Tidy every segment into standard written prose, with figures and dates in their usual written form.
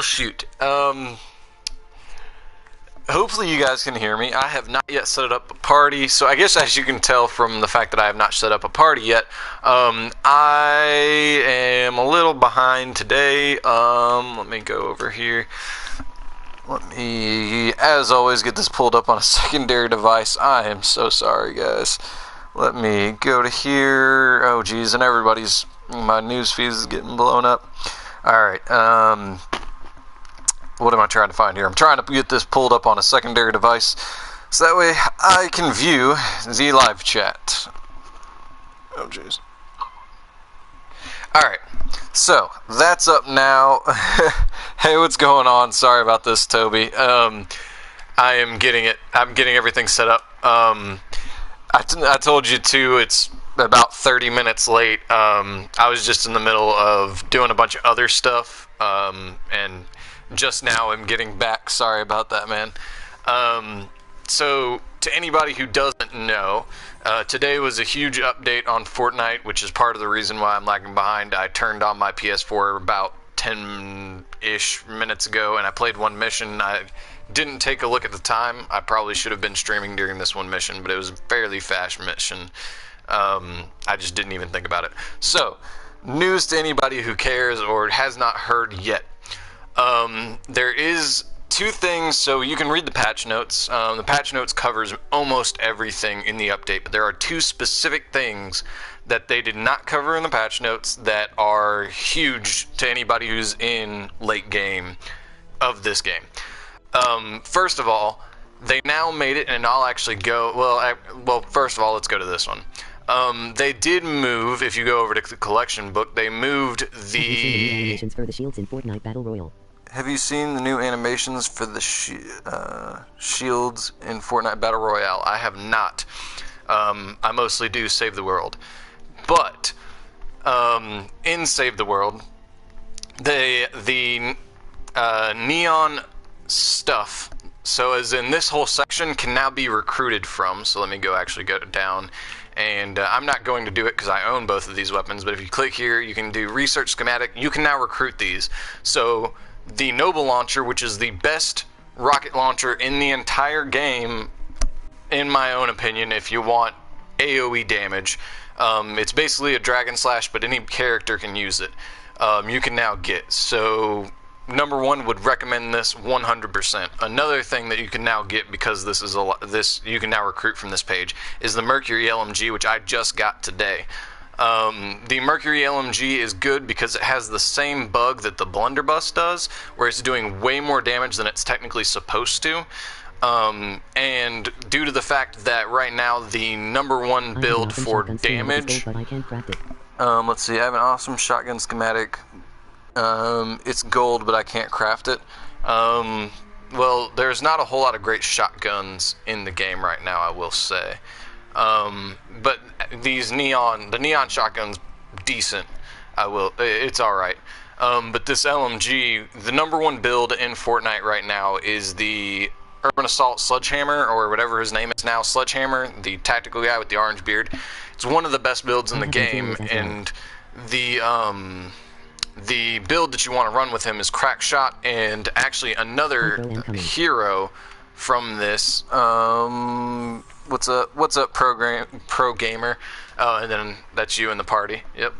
Well, shoot. Hopefully you guys can hear me. I have not yet set up a party, so I guess as you can tell from the fact that I have not set up a party yet, I am a little behind today. Let me go over here. Let me, as always, get this pulled up on a secondary device. I am so sorry, guys. Let me go to here. Oh, geez, and my news feed is getting blown up. Alright, what am I trying to find here? I'm trying to get this pulled up on a secondary device, so that way I can view the live chat. Oh, jeez. Alright, so, that's up now. Hey, what's going on? Sorry about this, Toby. I'm getting everything set up. I told you too, it's about 30 minutes late. I was just in the middle of doing a bunch of other stuff, and just now I'm getting back. Sorry about that, man. So, to anybody who doesn't know, today was a huge update on Fortnite, which is part of the reason why I'm lagging behind. I turned on my PS4 about 10-ish minutes ago, and I played one mission. I didn't take a look at the time. I probably should have been streaming during this one mission, but it was a fairly fast mission. I just didn't even think about it. So, news to anybody who cares or has not heard yet. There is two things, so you can read the patch notes. The patch notes covers almost everything in the update, but there are two specific things that they did not cover in the patch notes that are huge to anybody who's in late game of this game. First of all, they now made it, and I'll actually go, well, first of all, let's go to this one. They did move, if you go over to the collection book, they moved the animations for the shields in Fortnite Battle Royale. Have you seen the new animations for the shields in Fortnite Battle Royale? I have not. I mostly do Save the World. But, in Save the World, the neon stuff, so as in this whole section, can now be recruited from. So let me actually go down. And I'm not going to do it because I own both of these weapons, but if you click here, you can do research schematic. You can now recruit these. So the Noble Launcher, which is the best rocket launcher in the entire game, in my own opinion, if you want AoE damage, it's basically a Dragon Slash, but any character can use it. You can now get. So number one, would recommend this 100%. Another thing that you can now get, because this is you can now recruit from this page, is the Mercury LMG, which I just got today. The Mercury LMG is good because it has the same bug that the Blunderbuss does, where it's doing way more damage than it's technically supposed to. And due to the fact that right now the number one build for damage, let's see, I have an awesome shotgun schematic. It's gold, but I can't craft it. Well, there's not a whole lot of great shotguns in the game right now, I will say. But the neon shotgun's decent. It's alright. But this LMG, the number one build in Fortnite right now is the Urban Assault Sledgehammer, or whatever his name is now, Sledgehammer, the tactical guy with the orange beard. It's one of the best builds in the game, and the build that you want to run with him is Crack Shot, and actually another hero from this, what's up pro gamer, and then that's you in the party. Yep.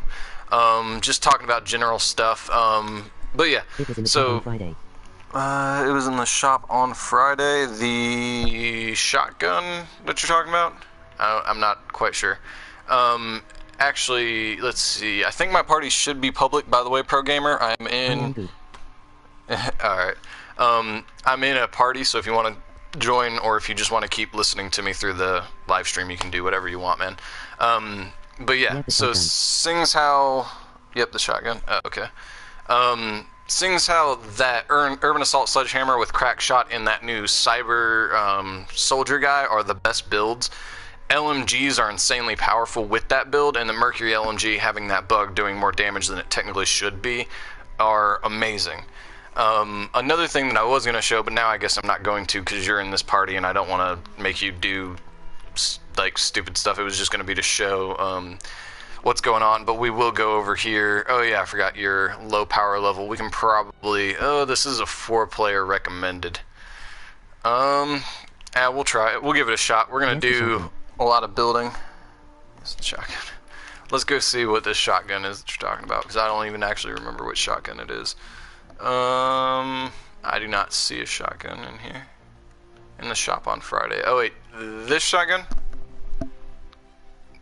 Just talking about general stuff. But yeah, so it was in the shop on Friday. The shotgun that you're talking about, I'm not quite sure. Actually, let's see. I think my party should be public, by the way, Pro Gamer. I'm in. Alright. I'm in a party, so if you want to join, or if you just want to keep listening to me through the live stream, you can do whatever you want, man. But yeah, so sings how. Yep, the shotgun. Okay. Sings how that Urban Assault Sledgehammer with Crack Shot and that new Cyber Soldier guy are the best builds. LMGs are insanely powerful with that build, and the Mercury LMG having that bug doing more damage than it technically should be are amazing. Another thing that I was going to show, but now I guess I'm not going to because you're in this party and I don't want to make you do like stupid stuff. It was just going to be to show what's going on, but we will go over here. Oh yeah, I forgot your low power level. We can probably, oh, this is a 4-player recommended. We'll try it. We'll give it a shot. We're gonna do a lot of building. It's the shotgun. Let's go see what this shotgun is that you're talking about, because I don't even actually remember which shotgun it is. I do not see a shotgun in here. In the shop on Friday. Oh wait, this shotgun?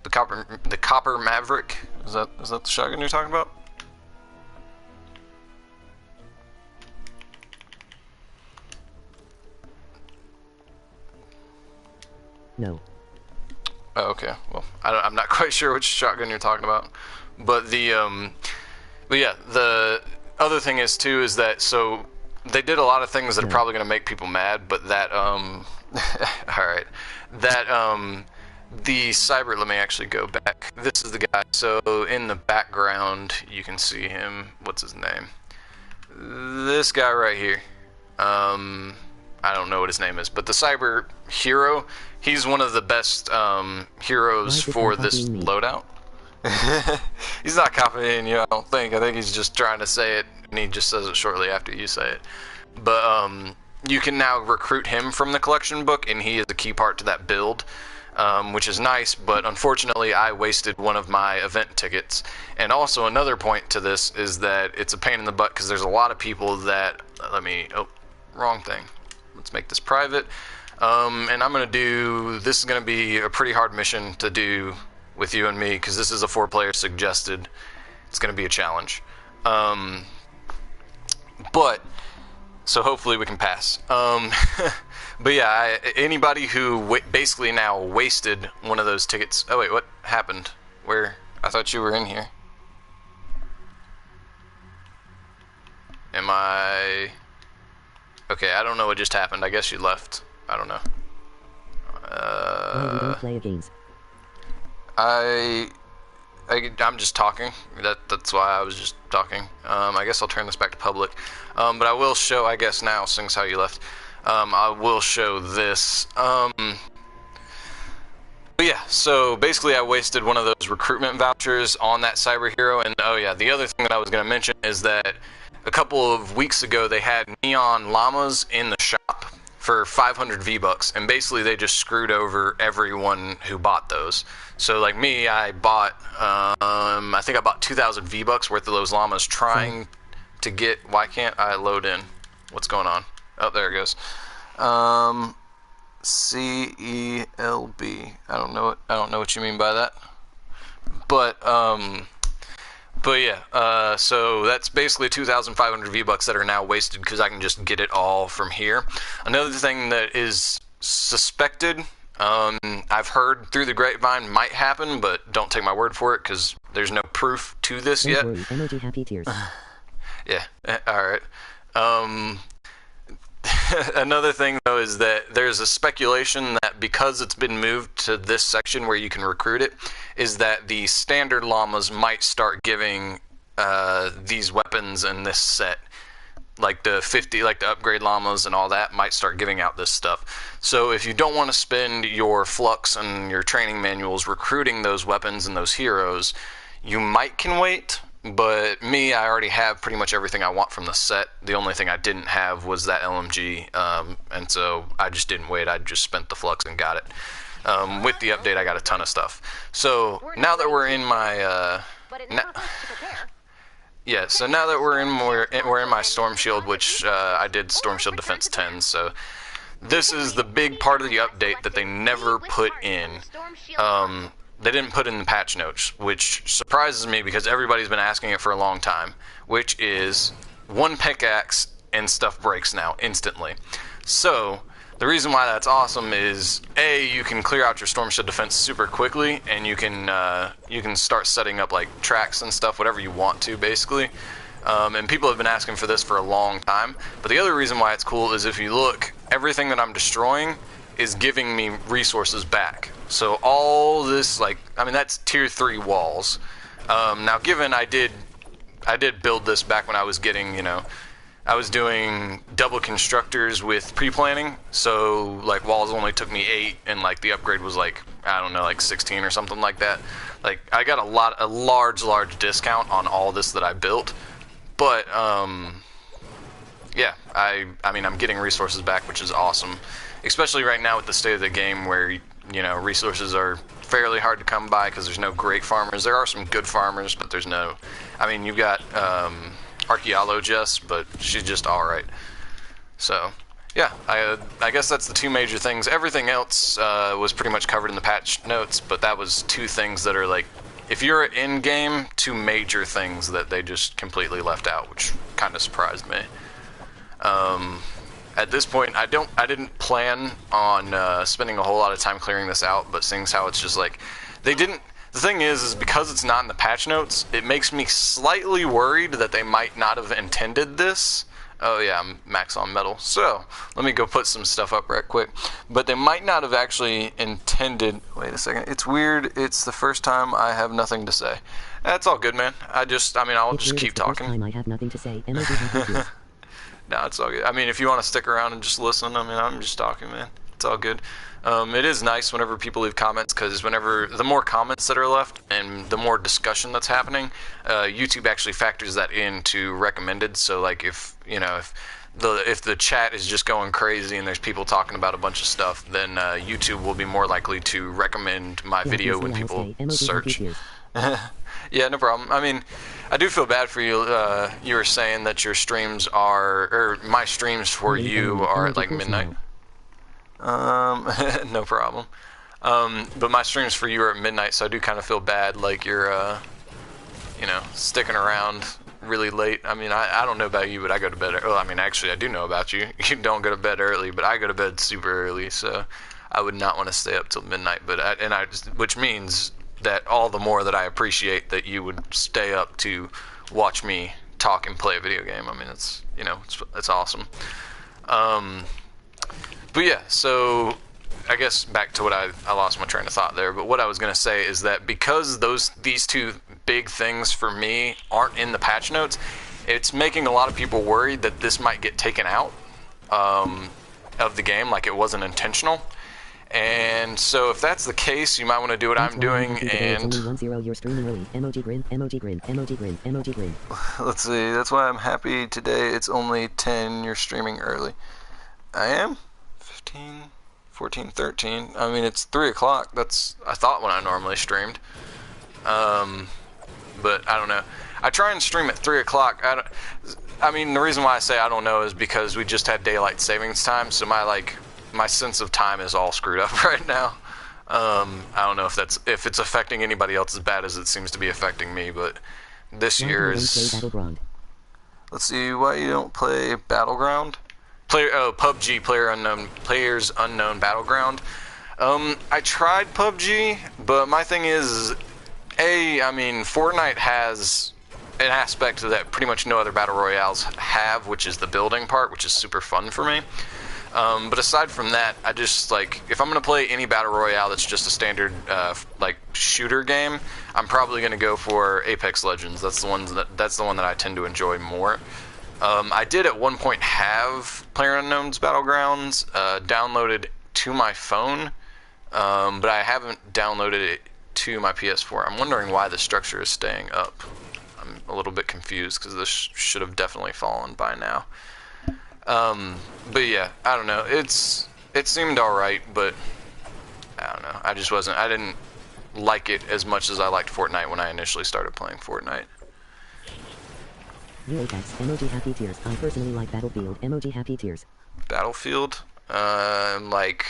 The copper Maverick? Is that the shotgun you're talking about? No. Oh, okay. Well, I'm not quite sure which shotgun you're talking about, but but yeah, the other thing is too is that so they did a lot of things that are probably going to make people mad, but that all right, that the cyber. Let me actually go back. This is the guy. So in the background, you can see him. What's his name? This guy right here. I don't know what his name is, but the cyber hero. He's one of the best heroes for this loadout. He's not copying you, I don't think. I think he's just trying to say it, and he just says it shortly after you say it. But you can now recruit him from the collection book, and he is a key part to that build, which is nice. But unfortunately, I wasted one of my event tickets. And also another point to this is that it's a pain in the butt because there's a lot of people that wrong thing. Let's make this private. And I'm gonna do. This is gonna be a pretty hard mission to do with you and me because this is a 4-player suggested. It's gonna be a challenge. But so hopefully we can pass. But yeah, anybody who basically now wasted one of those tickets. Oh wait, what happened? Where? I thought you were in here. Am I? Okay, I don't know what just happened. I guess you left. I don't know. No, we don't play games. I'm just talking. That's why I was just talking. I guess I'll turn this back to public. But I will show, I guess now, since how you left, I will show this. But yeah, so basically I wasted one of those recruitment vouchers on that cyber hero. And oh yeah, the other thing that I was going to mention is that a couple of weeks ago they had neon llamas in the shop for 500 V-Bucks, and basically they just screwed over everyone who bought those. So like me, I bought, I think I bought 2,000 V-Bucks worth of those llamas trying to get, why can't I load in? What's going on? Oh, there it goes. CELB. I don't know what you mean by that. But yeah, so that's basically 2,500 V-Bucks that are now wasted because I can just get it all from here. Another thing that is suspected, I've heard through the grapevine might happen, but don't take my word for it because there's no proof to this yet. Emoji happy tears. Yeah, alright. Another thing though is that there's a speculation that because it's been moved to this section where you can recruit it, is that the standard llamas might start giving these weapons in this set, like the 50, like the upgrade llamas and all that might start giving out this stuff. So if you don't want to spend your flux and your training manuals recruiting those weapons and those heroes, you might can wait. But me, I already have pretty much everything I want from the set. The only thing I didn't have was that LMG, and so I just didn't wait. I just spent the flux and got it. With the update, I got a ton of stuff. So now that we're in my, yeah. So now that we're in my Storm Shield, which I did Storm Shield Defense 10. So this is the big part of the update that they never put in. They didn't put in the patch notes, which surprises me because everybody's been asking it for a long time, which is one pickaxe and stuff breaks now instantly. So the reason why that's awesome is A, you can clear out your Storm Shield defense super quickly, and you can start setting up like tracks and stuff, whatever you want to basically. And people have been asking for this for a long time. But the other reason why it's cool is if you look, everything that I'm destroying is giving me resources back. So all this, like, I mean, that's tier 3 walls. Now given I did build this back when I was getting, you know, I was doing double constructors with pre-planning, so like walls only took me 8, and like the upgrade was like, I don't know, like 16 or something like that. Like I got a large discount on all this that I built, but yeah, I mean I'm getting resources back, which is awesome, especially right now with the state of the game where you know resources are fairly hard to come by because there's no great farmers. There are some good farmers, but there's no. I mean, you've got archaeologists, but she's just all right. So, yeah, I guess that's the 2 major things. Everything else was pretty much covered in the patch notes, but that was 2 things that are like, if you're in game, 2 major things that they just completely left out, which kind of surprised me. At this point, I didn't plan on spending a whole lot of time clearing this out, but seeing how it's just like they didn't. The thing is because it's not in the patch notes, it makes me slightly worried that they might not have intended this. Oh yeah, I'm max on metal. So, let me go put some stuff up right quick. But they might not have actually intended... Wait a second. It's weird. It's the first time I have nothing to say. That's all good, man. I'll just keep talking. First time I have nothing to say. MOG happy tears. No, it's all good. I mean, if you want to stick around and just listen, I mean, I'm just talking, man. It's all good. It is nice whenever people leave comments, because the more comments that are left and the more discussion that's happening, YouTube actually factors that into recommended. So like if the chat is just going crazy and there's people talking about a bunch of stuff, then YouTube will be more likely to recommend my video when people search. Yeah, no problem. I mean, I do feel bad for you. You were saying that your streams or my streams for you are at like midnight. No problem. But my streams for you are at midnight, so I do kind of feel bad, like you're, sticking around really late. I mean, I don't know about you, but I go to bed. Well, I mean, actually, I do know about you. You don't go to bed early, but I go to bed super early, so I would not want to stay up till midnight. Which means that all the more that I appreciate that you would stay up to watch me talk and play a video game. I mean, it's awesome. But yeah, so I guess back to what I lost my train of thought there. But what I was going to say is that because these 2 big things for me aren't in the patch notes, it's making a lot of people worried that this might get taken out of the game, like it wasn't intentional. And so if that's the case, you might want to do what I'm doing and... You're streaming early. Emoji grin, emoji grin, emoji grin, emoji grin. Let's see, that's why I'm happy today. It's only 10, you're streaming early. I am? 15, 14, 13. I mean, it's 3 o'clock. That's, I thought, when I normally streamed. But I don't know. I try and stream at 3 o'clock. I mean, the reason why I say I don't know is because we just had daylight savings time, so my sense of time is all screwed up right now. I don't know if it's affecting anybody else as bad as it seems to be affecting me, but this year is... Let's see, why you don't play Battleground? PUBG, Players Unknown Battleground. I tried PUBG, but my thing is, I mean, Fortnite has an aspect that pretty much no other Battle Royales have, which is the building part, which is super fun for me. But aside from that, I just, like, if I'm going to play any Battle Royale that's just a standard, shooter game, I'm probably going to go for Apex Legends. That's the one that I tend to enjoy more. I did at one point have PlayerUnknown's Battlegrounds downloaded to my phone, but I haven't downloaded it to my PS4. I'm wondering why the structure is staying up. I'm a little bit confused because this should have definitely fallen by now. But yeah, I don't know. It seemed alright, but I don't know. I didn't like it as much as I liked Fortnite when I initially started playing Fortnite. New Apex, emoji happy tears. I personally like Battlefield, emoji happy tears. Battlefield? Like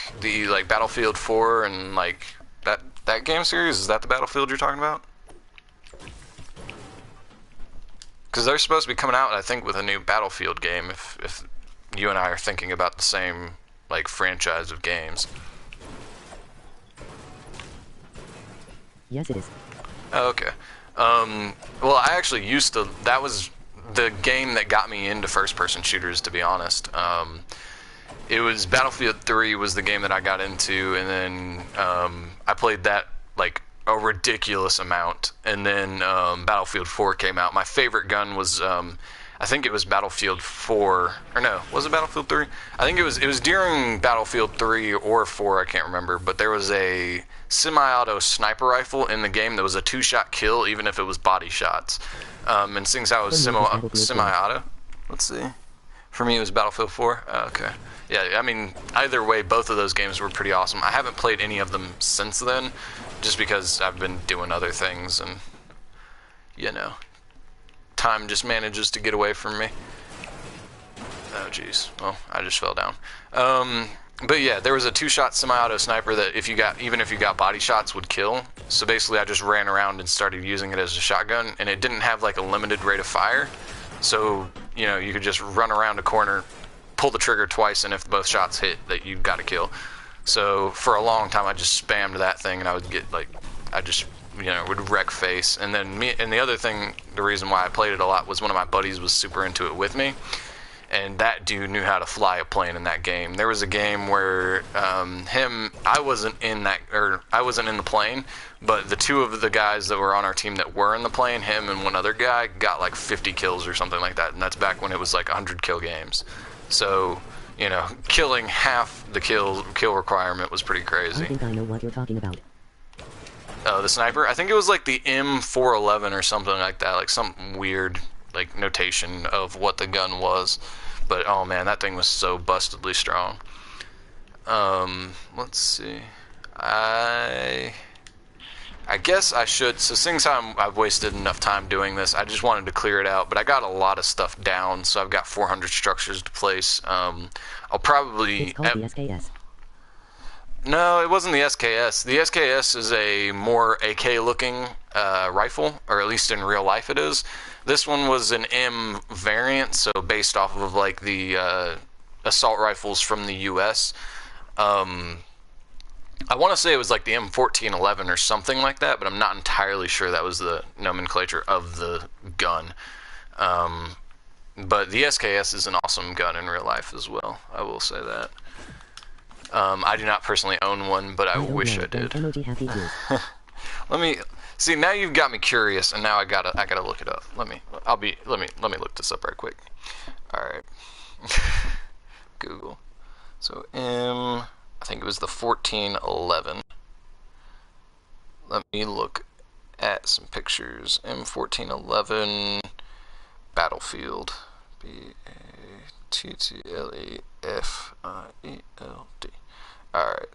Battlefield 4 and like that game series? Is that the Battlefield you're talking about? Because they're supposed to be coming out, I think, with a new Battlefield game, if you and I are thinking about the same, like, franchise of games. Yes, it is. Oh, okay. Well, I actually used to... That was the game that got me into first-person shooters, to be honest. It was Battlefield 3 was the game that I got into, and then I played that, like, a ridiculous amount. And then Battlefield 4 came out. My favorite gun was... I think it was Battlefield 4, or no, was it Battlefield 3? I think it was during Battlefield 3 or 4, I can't remember, but there was a semi-auto sniper rifle in the game that was a 2-shot kill, even if it was body shots. And since I was semi-auto, let's see. For me, it was Battlefield 4. Okay. Yeah, I mean, either way, both of those games were pretty awesome. I haven't played any of them since then, just because I've been doing other things, and, you know, time just manages to get away from me. Oh, jeez. Well, I just fell down. But yeah, there was a 2-shot semi-auto sniper that even if you got body shots, would kill. So basically, I just ran around and started using it as a shotgun, and it didn't have like a limited rate of fire. So, you know, you could just run around a corner, pull the trigger twice, and if both shots hit, that you got to kill. So for a long time, I just spammed that thing, and I would get like, would wreck face. And then the other thing, the reason why I played it a lot was one of my buddies was super into it with me, and that dude knew how to fly a plane in that game. There was a game where I wasn't in the plane, but the two of the guys that were on our team that were in the plane, him and one other guy, got like 50 kills or something like that, and that's back when it was like 100 kill games. So, you know, killing half the kill requirement was pretty crazy. I think I know what you're talking about. The sniper? I think it was like the M411 or something like that, like some weird like notation of what the gun was. But oh man, that thing was so bustedly strong. Let's see. I guess I should, so since I've wasted enough time doing this, I just wanted to clear it out, but I got a lot of stuff down, so I've got 400 structures to place. I'll probably... It's called the SKS. No, it wasn't the SKS. The SKS is a more AK-looking rifle, or at least in real life it is. This one was an M variant, so based off of like the assault rifles from the US. I want to say it was like the M1411 or something like that, but I'm not entirely sure that was the nomenclature of the gun. But the SKS is an awesome gun in real life as well, I will say that. I do not personally own one, but I wish I did. Let me see. Now you've got me curious, and now I gotta look it up. Let me look this up right quick. All right. Google. So I think it was the 1411. Let me look at some pictures. M1411 Battlefield. BATTLEFIELD. Alright.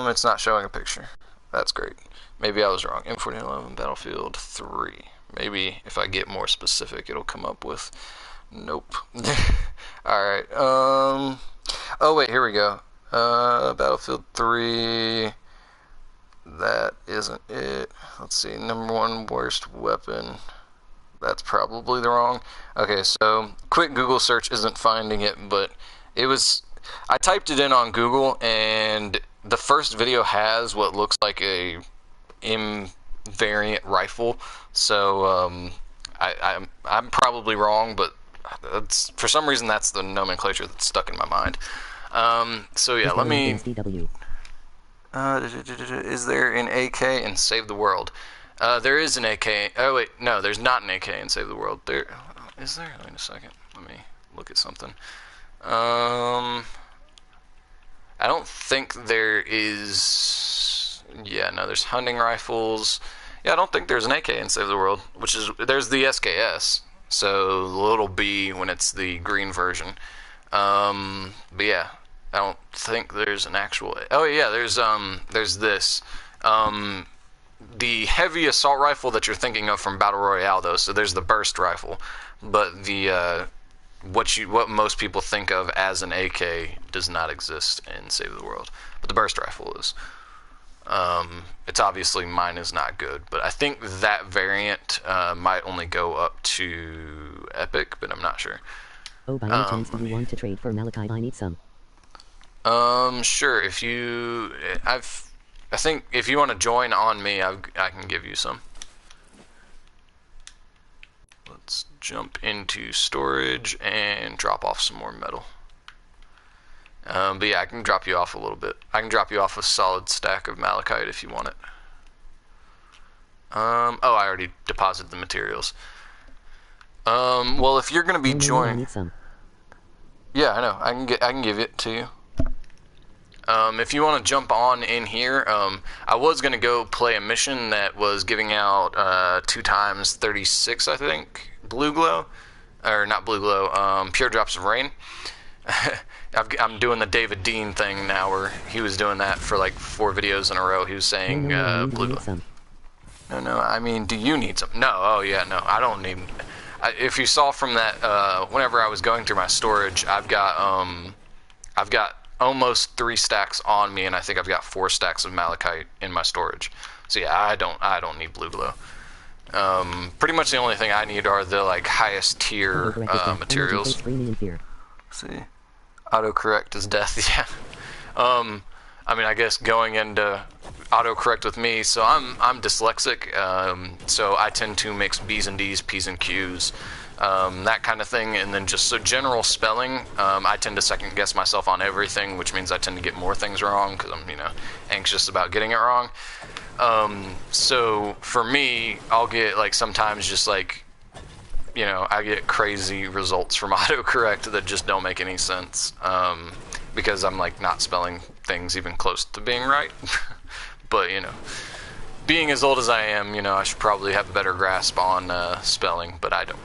It's not showing a picture. That's great. Maybe I was wrong. M1411 Battlefield 3. Maybe if I get more specific, it'll come up with... Nope. Alright. Oh, wait, here we go. Battlefield 3. That isn't it. Let's see. Number 1 worst weapon. That's probably the wrong. Okay, so quick Google search isn't finding it, but it was... I typed it in on Google, and the first video has what looks like a M variant rifle. So I'm probably wrong, but for some reason that's the nomenclature that's stuck in my mind. So yeah, let me... is there an AK in Save the World? There is an AK. Oh wait, no, there's not an AK in Save the World. There is there? Wait a second. Let me look at something. I don't think there is. Yeah, no, there's hunting rifles. Yeah, I don't think there's an AK in Save the World. There's the SKS. So the little B when it's the green version. But yeah, I don't think there's an actual. Oh yeah, there's this. The heavy assault rifle that you're thinking of from Battle Royale, though. So there's the burst rifle, but the what most people think of as an AK does not exist in Save the World, but the burst rifle is. It's obviously mine is not good, but I think that variant might only go up to Epic, but I'm not sure. Oh, by any chance, do you want to trade for Malachite? I need some. Sure. If you, I think if you want to join on me, I can give you some. Let's jump into storage and drop off some more metal. But yeah, I can drop you off a little bit. I can drop you off a solid stack of malachite if you want it. Oh, I already deposited the materials. Well, if you're gonna be No, I joining, need some. yeah, I know. I can give it to you. If you want to jump on in here, I was gonna go play a mission that was giving out 2 times 36, I think, blue glow, or not blue glow, pure drops of rain. I'm doing the David Dean thing now, where he was doing that for like 4 videos in a row. He was saying No, I blue need glow. some. No, I mean, do you need some? No, oh yeah, no, I don't need. If you saw from that, whenever I was going through my storage, I've got almost 3 stacks on me, and I think I've got 4 stacks of malachite in my storage. So yeah, I don't need blue glow. Pretty much the only thing I need are the like highest tier materials. See, autocorrect is death. Yeah. I mean, I guess going into autocorrect with me, so I'm dyslexic, so I tend to mix B's and D's, P's and Q's, that kind of thing, and then just so general spelling, I tend to second guess myself on everything, which means I tend to get more things wrong because I'm anxious about getting it wrong. So for me, I'll get like sometimes just like I get crazy results from autocorrect that just don't make any sense, because I'm like not spelling things even close to being right. But being as old as I am, I should probably have a better grasp on spelling, but I don't.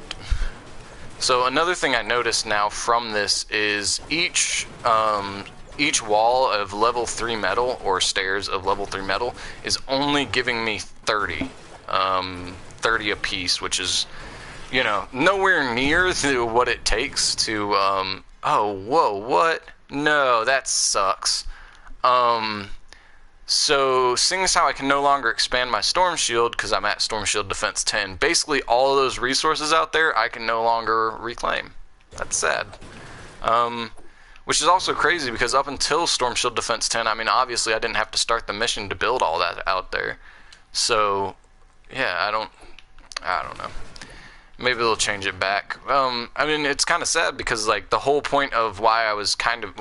So another thing I noticed now from this is each wall of level 3 metal, or stairs of level 3 metal, is only giving me 30 a piece, which is nowhere near to what it takes to oh, whoa, what? No, that sucks. So seeing as how I can no longer expand my storm shield because I'm at storm shield defense 10, basically all of those resources out there I can no longer reclaim. That's sad. Which is also crazy because up until storm shield defense 10, I mean, obviously I didn't have to start the mission to build all that out there. So yeah, I don't know. Maybe they'll change it back. I mean, it's kind of sad because like the whole point of why I was kind of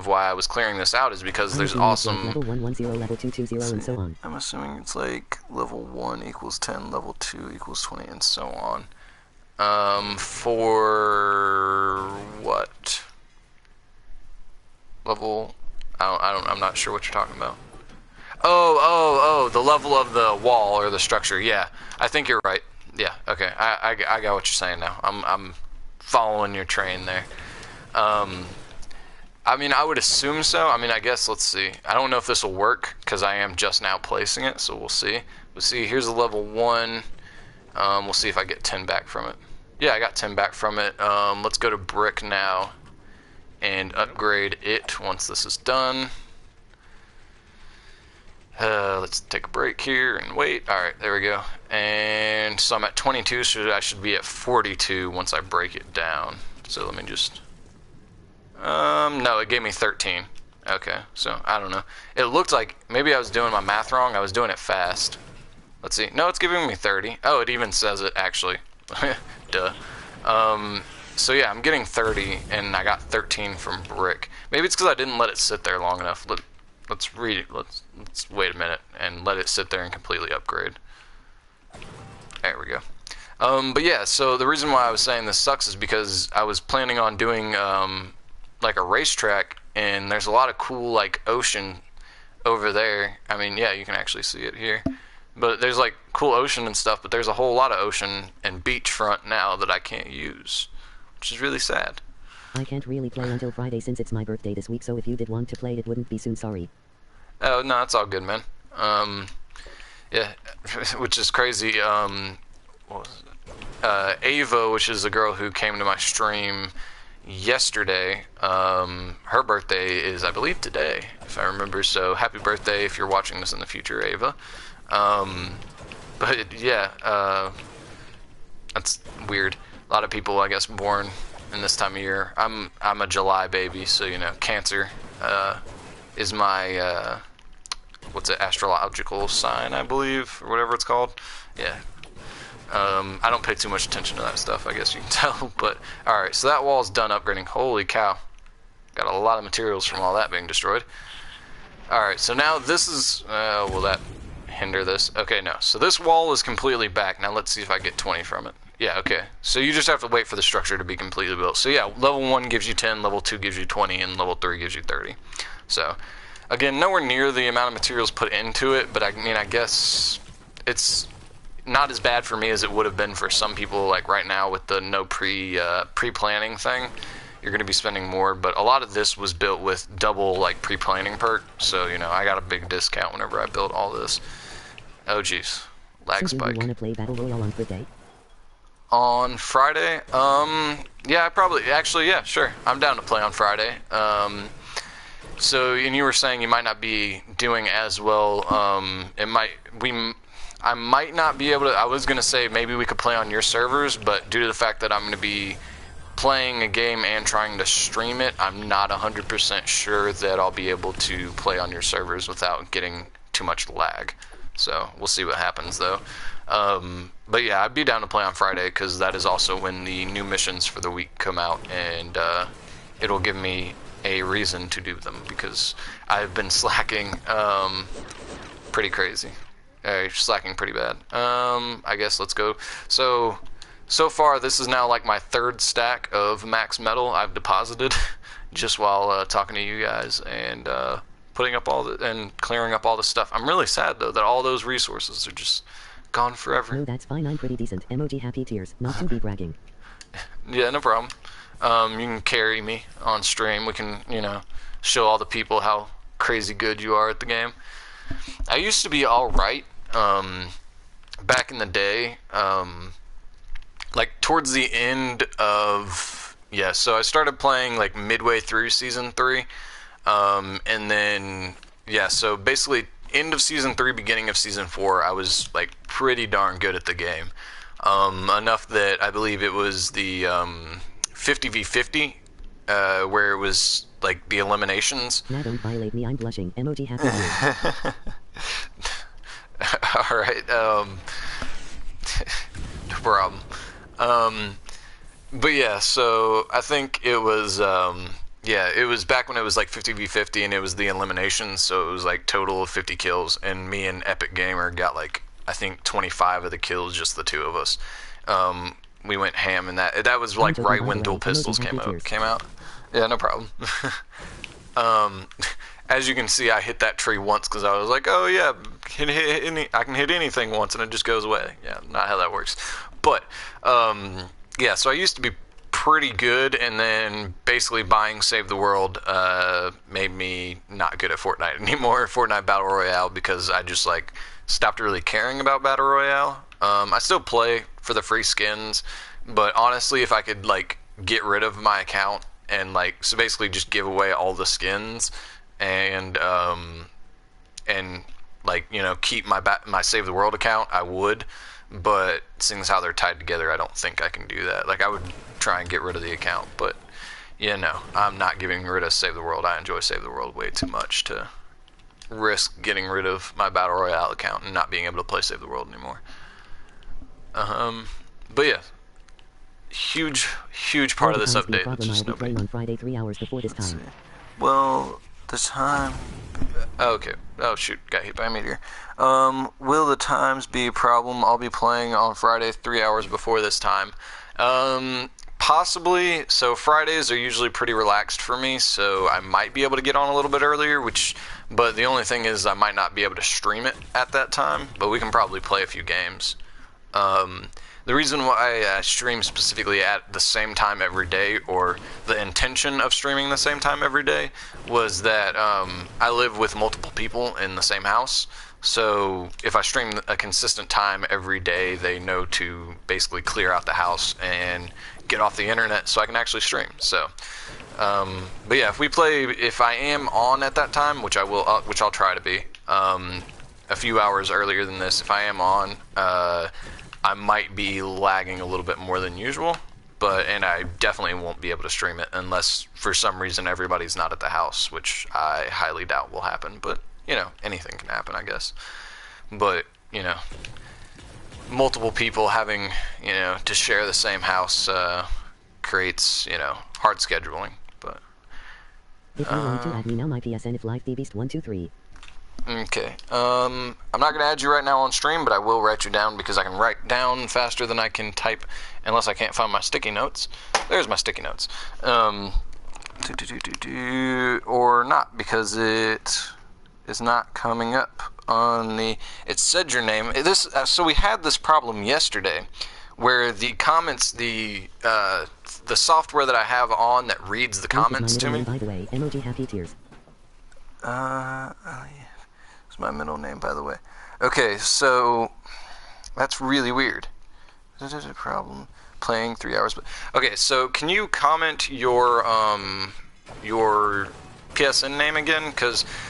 why I was clearing this out is because there's awesome. Level 110, level 220, and so on. I'm assuming it's like level 1 equals 10, level 2 equals 20, and so on. For what? Level? I'm not sure what you're talking about. Oh, the level of the wall or the structure. Yeah, I think you're right. Yeah, okay, I got what you're saying now. I'm following your train there. I mean, I would assume so. I mean, I guess, let's see. I don't know if this will work, because I am just now placing it, so we'll see. We'll see, here's a level 1. We'll see if I get 10 back from it. Yeah, I got 10 back from it. Let's go to brick now, and upgrade it once this is done. Let's take a break here and wait. Alright, there we go. And so I'm at 22, so I should be at 42 once I break it down. So let me just... no, it gave me 13. Okay, so I don't know. It looked like maybe I was doing my math wrong. I was doing it fast. Let's see. No, it's giving me 30. Oh, it even says it, actually. Duh. So yeah, I'm getting 30, and I got 13 from brick. Maybe it's because I didn't let it sit there long enough. Let's read it. Let's wait a minute and let it sit there and completely upgrade. There we go. But yeah, so the reason why I was saying this sucks is because I was planning on doing like a racetrack, and there's a lot of cool like ocean over there. I mean, yeah, you can actually see it here. But there's like cool ocean and stuff, but there's a whole lot of ocean and beachfront now that I can't use, which is really sad. I can't really play until Friday since it's my birthday this week, so if you did want to play it wouldn't be soon, sorry. Oh, no, it's all good, man. Yeah, which is crazy. What was it? Ava, which is the girl who came to my stream yesterday, her birthday is, I believe, today, if I remember, so happy birthday if you're watching this in the future, Ava. But yeah, that's weird. A lot of people, I guess, born in this time of year. I'm a July baby, so Cancer is my what's it, astrological sign, I believe, or whatever it's called. Yeah. I don't pay too much attention to that stuff, I guess you can tell. But alright, so that wall's done upgrading. Holy cow. Got a lot of materials from all that being destroyed. Alright, so now this is well, that hinder this. Okay, no. So this wall is completely back. Now let's see if I get 20 from it. Yeah, okay. So you just have to wait for the structure to be completely built. So yeah, level 1 gives you 10, level 2 gives you 20, and level 3 gives you 30. So, again, nowhere near the amount of materials put into it, but I mean, I guess it's not as bad for me as it would have been for some people, like right now with the no pre-planning thing. You're going to be spending more, but a lot of this was built with double like pre-planning perk, so you know I got a big discount whenever I built all this. Oh jeez, lag So spike. do you want to play Battle Royale on Friday? On Friday? Yeah, I probably actually yeah, sure. I'm down to play on Friday. So and you were saying you might not be doing as well. I might not be able to. I was gonna say maybe we could play on your servers, but due to the fact that I'm gonna be playing a game and trying to stream it, I'm not 100% sure that I'll be able to play on your servers without getting too much lag. So we'll see what happens though. But yeah, I'd be down to play on Friday because that is also when the new missions for the week come out, and it'll give me a reason to do them because I've been slacking pretty crazy. Slacking pretty bad. I guess let's go. So far, this is now like my 3rd stack of max metal I've deposited just while talking to you guys and putting up all the and clearing up all the stuff. I'm really sad though that all those resources are just gone forever. No, that's fine. I'm pretty decent. Emoji happy tears. Not to be bragging. Yeah, no problem. You can carry me on stream. We can, you know, show all the people how crazy good you are at the game. I used to be alright back in the day. Like towards the end of so I started playing like midway through season 3, and then so basically end of season 3, beginning of season 4, I was like pretty darn good at the game, enough that I believe it was the 50v50 where it was like the eliminations. Now don't violate me. I'm blushing. Emoji happy tears. All right, no problem. But yeah, so I think it was, it was back when it was like 50v50 and it was the eliminations, so it was like total of 50 kills, and me and Epic Gamer got like, I think 25 of the kills, just the two of us. We went ham, and that was like right when Dual Pistols came out. Yeah, no problem. As you can see, I hit that tree once because I was like, oh yeah, I can hit anything once and it just goes away. Yeah, not how that works. But, so I used to be pretty good, and then basically buying Save the World made me not good at Fortnite anymore, Fortnite Battle Royale, because I just like stopped really caring about Battle Royale. I still play for the free skins, but honestly, if I could like get rid of my account and like, so basically just give away all the skins and like, you know, keep my Save the World account, I would. But seeing as how they're tied together, I don't think I can do that. Like, I would try and get rid of the account, but yeah, no, I'm not getting rid of Save the World. I enjoy Save the World way too much to risk getting rid of my Battle Royale account and not being able to play Save the World anymore. But yeah, huge part of this update. I'll be playing on Friday 3 hours before this time. Well, the time. Oh, okay. Oh shoot, got hit by a meteor. Will the times be a problem? I'll be playing on Friday 3 hours before this time. Possibly. So Fridays are usually pretty relaxed for me, so I might be able to get on a little bit earlier, but the only thing is I might not be able to stream it at that time, but we can probably play a few games. The reason why I stream specifically at the same time every day, or the intention of streaming the same time every day, was that I live with multiple people in the same house. So if I stream a consistent time every day, they know to basically clear out the house and get off the internet so I can actually stream. So, but yeah, if I am on at that time, which I'll try to be, a few hours earlier than this, if I am on, I might be lagging a little bit more than usual, and I definitely won't be able to stream it unless for some reason everybody's not at the house, which I highly doubt will happen, but you know, anything can happen, I guess. But, you know, multiple people having, you know, to share the same house creates, you know, hard scheduling, but if you want to add me now, my PSN is LiveTheBeast123. Okay. I'm not gonna add you right now on stream, but I will write you down because I can write down faster than I can type, unless I can't find my sticky notes. There's my sticky notes. Or not, because it is not coming up on the. It said your name. So we had this problem yesterday, where the comments, the software that I have on that reads the comments to me. By the way, emoji happy tears. It's my middle name, by the way. Okay, so that's really weird. Problem playing 3 hours. Okay, so can you comment your PSN name again?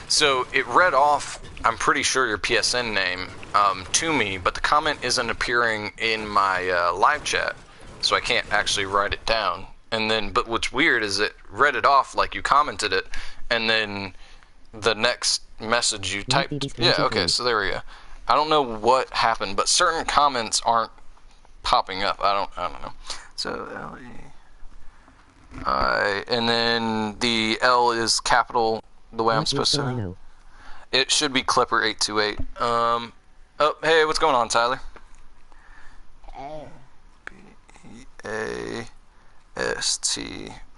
So it read off, I'm pretty sure, your PSN name to me, but the comment isn't appearing in my live chat, so I can't actually write it down. And then, but what's weird is it read it off like you commented it, and then the next message you typed. Yeah, okay, so there we go. I don't know what happened, but certain comments aren't popping up. I don't know. So L-E-I, and then the L is capital the way I'm supposed to. It should be Clipper828. Oh, hey, what's going on, Tyler? B-E-A-S-T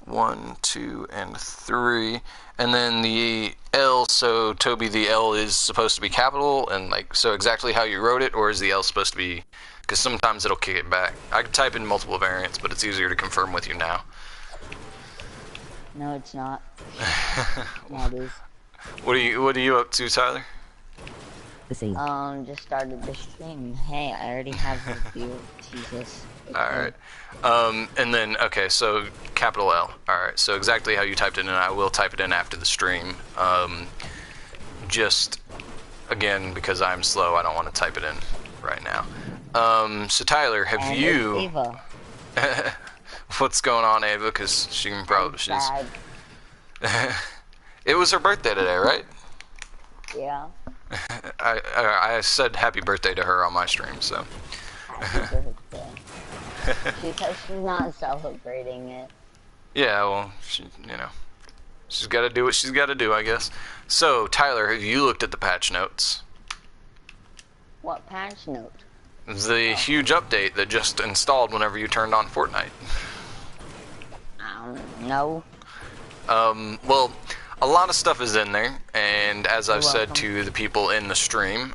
1, 2, and 3, and then the L. So Toby, the L is supposed to be capital, and like so exactly how you wrote it, or is the L supposed to be? Because sometimes it'll kick it back. I can type in multiple variants, but it's easier to confirm with you now. No, it's not. No, it is. What are you up to, Tyler? The same. Just started the stream. Hey, I already have a view. Jesus. Alright. And then, okay, so capital L. Alright, so exactly how you typed it in, I will type it in after the stream. Just, again, because I'm slow, I don't want to type it in right now. So Tyler, have you... Ava. What's going on, Ava? Because she can probably... It was her birthday today, right? Yeah. I said happy birthday to her on my stream, so... Happy birthday. She says she's not celebrating it. Yeah, well, she's got to do what she's got to do, I guess. So, Tyler, have you looked at the patch notes? What patch note? The huge update that just installed whenever you turned on Fortnite. No. Well, a lot of stuff is in there, and as I've said to the people in the stream,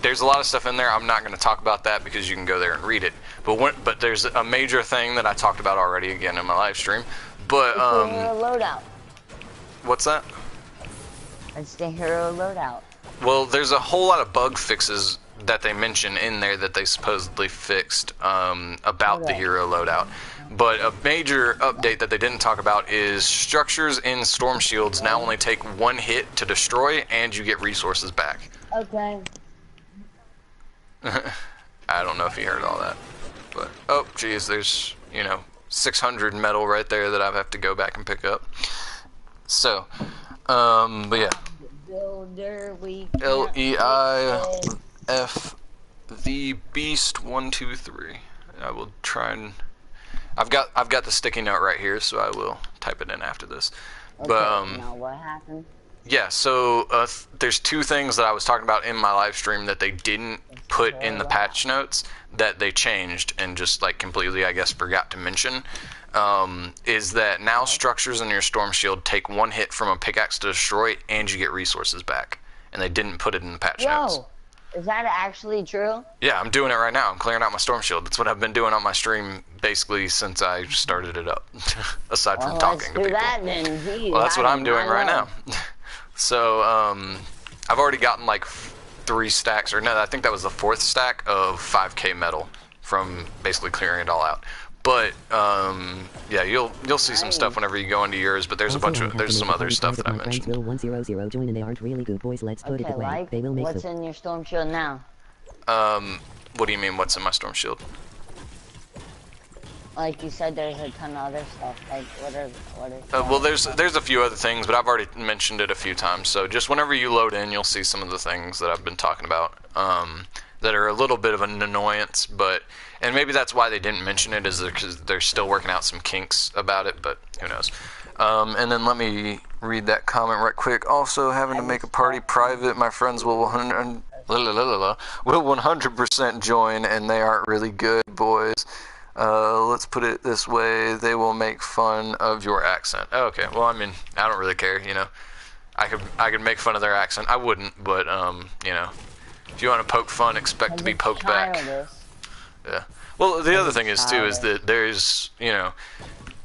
there's a lot of stuff in there. I'm not going to talk about that because you can go there and read it. But there's a major thing that I talked about already again in my live stream. But it's the hero loadout. What's that? It's the hero loadout. Well, there's a whole lot of bug fixes that they mention in there that they supposedly fixed about the hero loadout. But a major update that they didn't talk about is structures in storm shields now only take 1 hit to destroy, and you get resources back. Okay. I don't know if you heard all that, but oh geez, there's 600 metal right there that I have to go back and pick up. So, but yeah. L-E-I-F the Beast 123. I will try and I've got the sticky note right here, so I will type it in after this. Okay, but now what happened? Yeah, so there's 2 things that I was talking about in my live stream that they didn't put in the patch notes that they changed and just like completely, I guess, forgot to mention. Is that now structures in your storm shield take 1 hit from a pickaxe to destroy, and you get resources back, and they didn't put it in the patch notes. Is that actually true? Yeah, I'm doing it right now. I'm clearing out my storm shield. That's what I've been doing on my stream basically since I started it up. Aside from talking to people. That then. Jeez, well, that's what I'm doing right now. So, I've already gotten like 3 stacks, or no, I think that was the 4th stack of 5k metal from basically clearing it all out. But yeah, you'll see some stuff whenever you go into yours. But there's there's some other stuff that I mentioned. Will 100 join and they aren't really good boys. Let's put it that way. They will make what's in your storm shield now? What do you mean? What's in my storm shield? Like you said, there's a ton of other stuff. Like what is? Well, there's a few other things, but I've already mentioned it a few times. So just whenever you load in, you'll see some of the things that I've been talking about. that are a little bit of an annoyance, but and maybe that's why they didn't mention it, is because they're still working out some kinks about it, but who knows. And then let me read that comment right quick. Also, having to make a party private, my friends will 100% join, and they aren't really good, boys. Let's put it this way, they will make fun of your accent. Okay, well, I mean, I don't really care, you know. I could make fun of their accent. I wouldn't, but, you know, if you want to poke fun, expect to be poked back. Yeah. Well, the other thing is, too, is that there's, you know,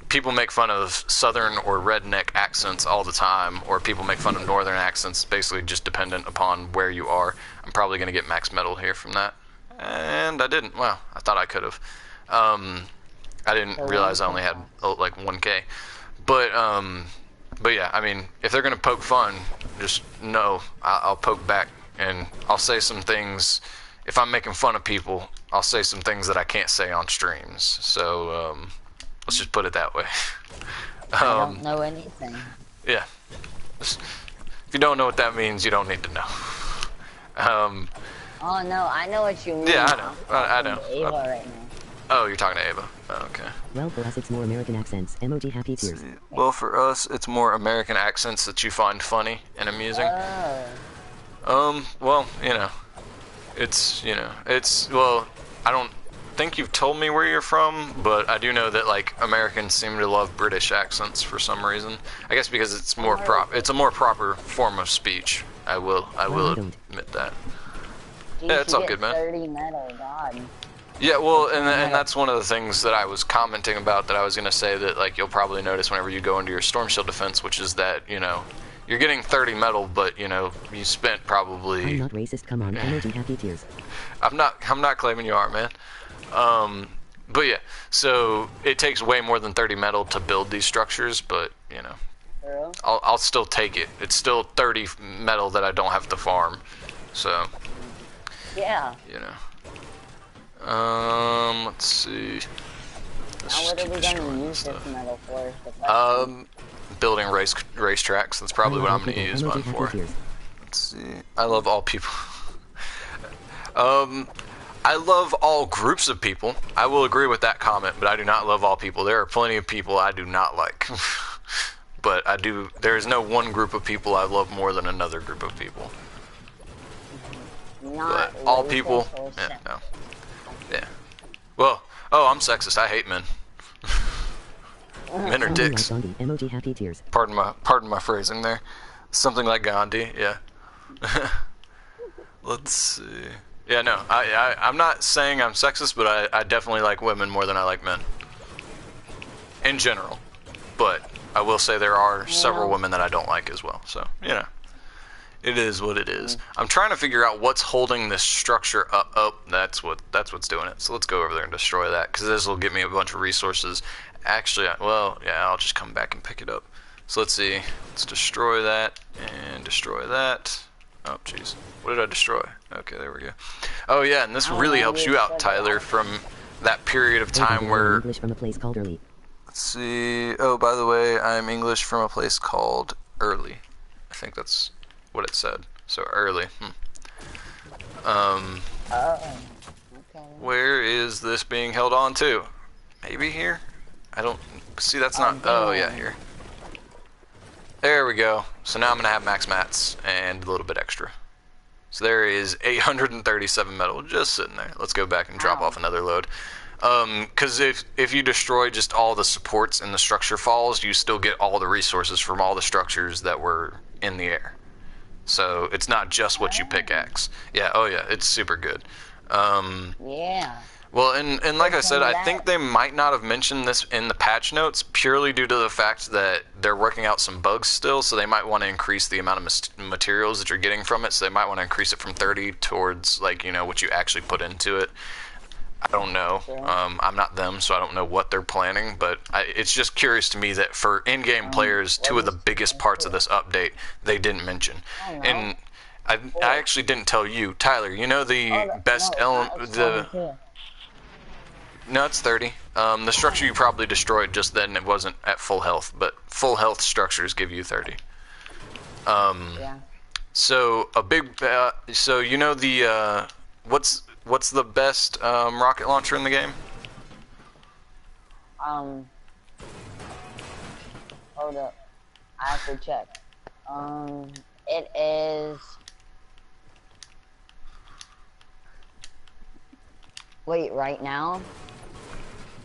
people make fun of southern or redneck accents all the time, or people make fun of northern accents, basically just dependent upon where you are. I'm probably going to get max metal here from that. And I didn't. Well, I thought I could have. I didn't realize I only had, like, 1K. But yeah, I mean, if they're going to poke fun, just know I'll poke back, and I'll say some things. If I'm making fun of people, I'll say some things that I can't say on streams. So, let's just put it that way. I don't know anything. Yeah. If you don't know what that means, you don't need to know. Oh no, I know what you mean. Yeah, I know. I know. Ava right now. Oh, you're talking to Ava. Oh, okay. Well, for us, it's more American accents. Emoji happy tears. Well, for us, it's more American accents that you find funny and amusing. Well, you know, well, I don't think you've told me where you're from, but I do know that, like, Americans seem to love British accents for some reason. I guess because it's more it's a more proper form of speech. I will admit that. Jeez, Yeah, it's all good, man. 30 metal, God. Yeah, well, and that's one of the things that I was commenting about, that I was going to say that, like, you'll probably notice whenever you go into your Storm Shield defense, which is that, you know, you're getting 30 metal, but, you know, you spent probably... I'm not racist, come on, emoji happy tears. I'm not claiming you are, man. But yeah, so it takes way more than 30 metal to build these structures, but, you know, I'll still take it. It's still 30 metal that I don't have to farm, so... Yeah. You know. Let's see. Now what are we gonna use this metal for? Building racetracks. That's probably what I'm gonna use mine for. Let's see. I love all people. I love all groups of people. I will agree with that comment, but I do not love all people. There are plenty of people I do not like. But I do. There is no one group of people I love more than another group of people. But all people. Yeah, no. Yeah. Well, oh, I'm sexist. I hate men. Men are dicks. Emoji happy tears. Pardon my phrasing there. Something like Gandhi. Yeah. Let's see. Yeah, no. I'm not saying I'm sexist, but I definitely like women more than I like men. In general. But I will say there are several women that I don't like as well. So, you know. It is what it is. I'm trying to figure out what's holding this structure up. Oh, that's what's doing it. So let's go over there and destroy that, because this will give me a bunch of resources. Actually, well, yeah, I'll just come back and pick it up. So let's see. Let's destroy that and destroy that. Oh, jeez. What did I destroy? Okay, there we go. Oh, yeah, and this really helps you out, Tyler, from that period of time where... English from a place called Early. Let's see. Oh, by the way, I'm English from a place called Early. I think that's what it said. So Early. Okay. Where is this being held on to? Maybe here? I don't see. That's not. Oh yeah, here. There we go. So now I'm gonna have max mats and a little bit extra. So there is 837 metal just sitting there. Let's go back and drop off another load. Because if you destroy just all the supports in the structure falls, you still get all the resources from all the structures that were in the air. So it's not just what you pickaxe. Yeah, oh yeah, it's super good. Yeah. Well, and like I said, I think they might not have mentioned this in the patch notes purely due to the fact that they're working out some bugs still, so they might want to increase the amount of materials that you're getting from it, so they might want to increase it from 30 towards, like, you know, what you actually put into it. I don't know. I'm not them, so I don't know what they're planning, but it's just curious to me that for in-game players, two of the biggest parts of this update they didn't mention. And I actually didn't tell you, Tyler, you know the best element, No, it's 30. The structure you probably destroyed just then, it wasn't at full health, but full health structures give you 30. Yeah. So a big, so you know the what's the best rocket launcher in the game? Hold up. I have to check. It is. Wait, right now?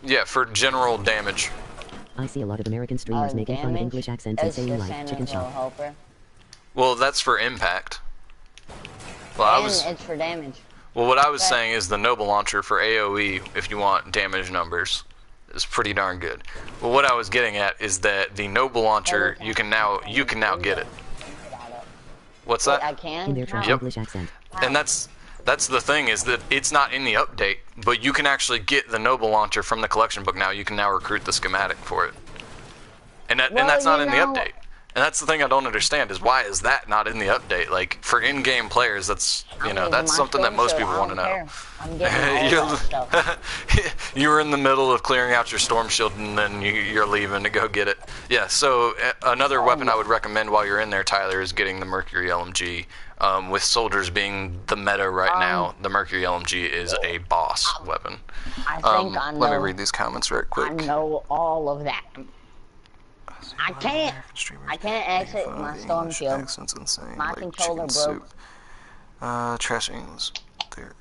Yeah, for general damage. I see a lot of American streamers making fun of Damage? English accents and It's saying the like San chicken Angelo shop. helper. Well, that's for impact. Well, And it's for damage. Well, what I was But- saying is the Noble Launcher for AoE, if you want damage numbers, is pretty darn good. But what I was getting at is that the Noble Launcher, you can now get it. What's Wait, that? I can? In their trash How? Yep. English accent. And that's the thing, is that it's not in the update, but you can actually get the Noble Launcher from the collection book now. You can now recruit the schematic for it. And that's not you in the know- update. And that's the thing I don't understand, is why is that not in the update? Like, for in-game players, that's, I'm that's using my something that storm most shield, people I want to don't know. care. I'm getting all that stuff. You were in the middle of clearing out your storm shield, and then you're leaving to go get it. Yeah, so another weapon I would recommend while you're in there, Tyler, is getting the Mercury LMG. With soldiers being the meta right now, the Mercury LMG is a boss weapon. I think I know. Let me read these comments right quick. I know all of that. I can't exit my storm shield. Accent's insane. My like controller chicken broke. soup. Trash English. They're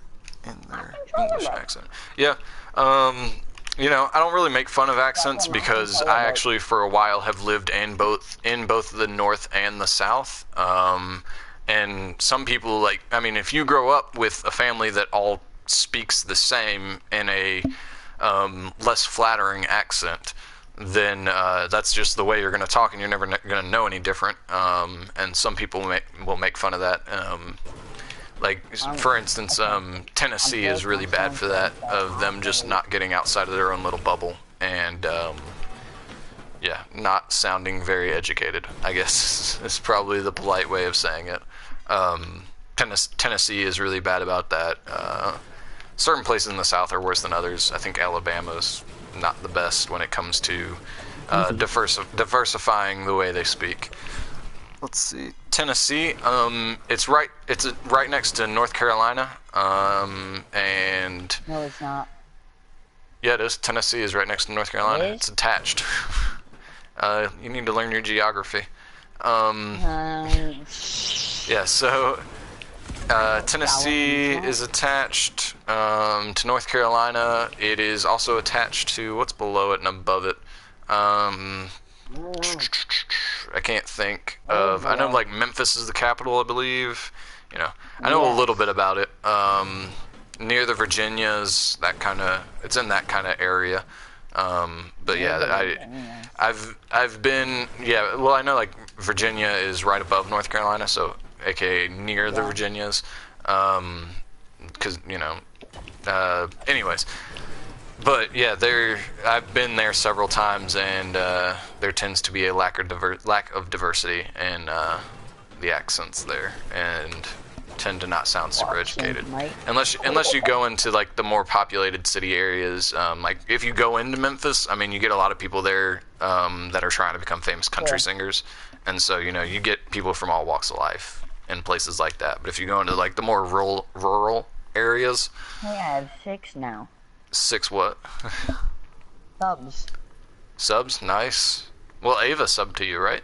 in their controller English broke. accent. Yeah. I don't really make fun of accents my because controller I broke. actually for a while have lived in both the North and the South. And some people if you grow up with a family that all speaks the same in a less flattering accent, then that's just the way you're going to talk, and you're never going to know any different. And some people will make fun of that. For instance, Tennessee is really bad for that, of them just not getting outside of their own little bubble, and not sounding very educated, I guess is probably the polite way of saying it. Tennessee is really bad about that. Certain places in the South are worse than others. I think Alabama's not the best when it comes to diversifying the way they speak. Let's see, Tennessee. It's right next to North Carolina. And No, it's not. yeah, it is. Tennessee is right next to North Carolina. It is? It's attached. You need to learn your geography. Yeah, so Tennessee is attached to North Carolina. It is also attached to what's below it and above it. I can't think of. I know Memphis is the capital, I believe. I know a little bit about it. Near the Virginias, it's in that kind of area. But yeah, I've been, well, I know Virginia is right above North Carolina, so aka near the Virginias, because anyways, but yeah, I've been there several times, and there tends to be a lack of diversity in the accents there, and tend to not sound super educated unless you go into the more populated city areas. If you go into Memphis, you get a lot of people there that are trying to become famous country singers, and so you get people from all walks of life in places like that. But if you go into the more rural areas, I have 6 now. 6 what? Subs, nice. Well, Ava subbed to you, right?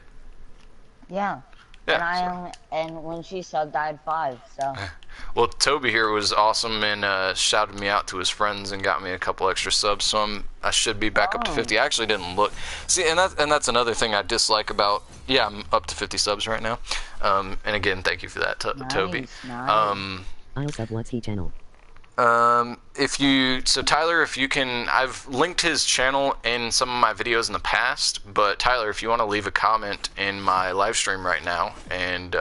Yeah. Yeah. And when she subbed, I had 5. So. Well, Toby here was awesome and shouted me out to his friends and got me a couple extra subs, so I should be back up to 50. I actually didn't look. See, and that's another thing I dislike about. Yeah, I'm up to 50 subs right now. And again, thank you for that, Toby. Nice. I'll sub what's he channel. Tyler, if you can, I've linked his channel in some of my videos in the past, but Tyler, if you want to leave a comment in my live stream right now, and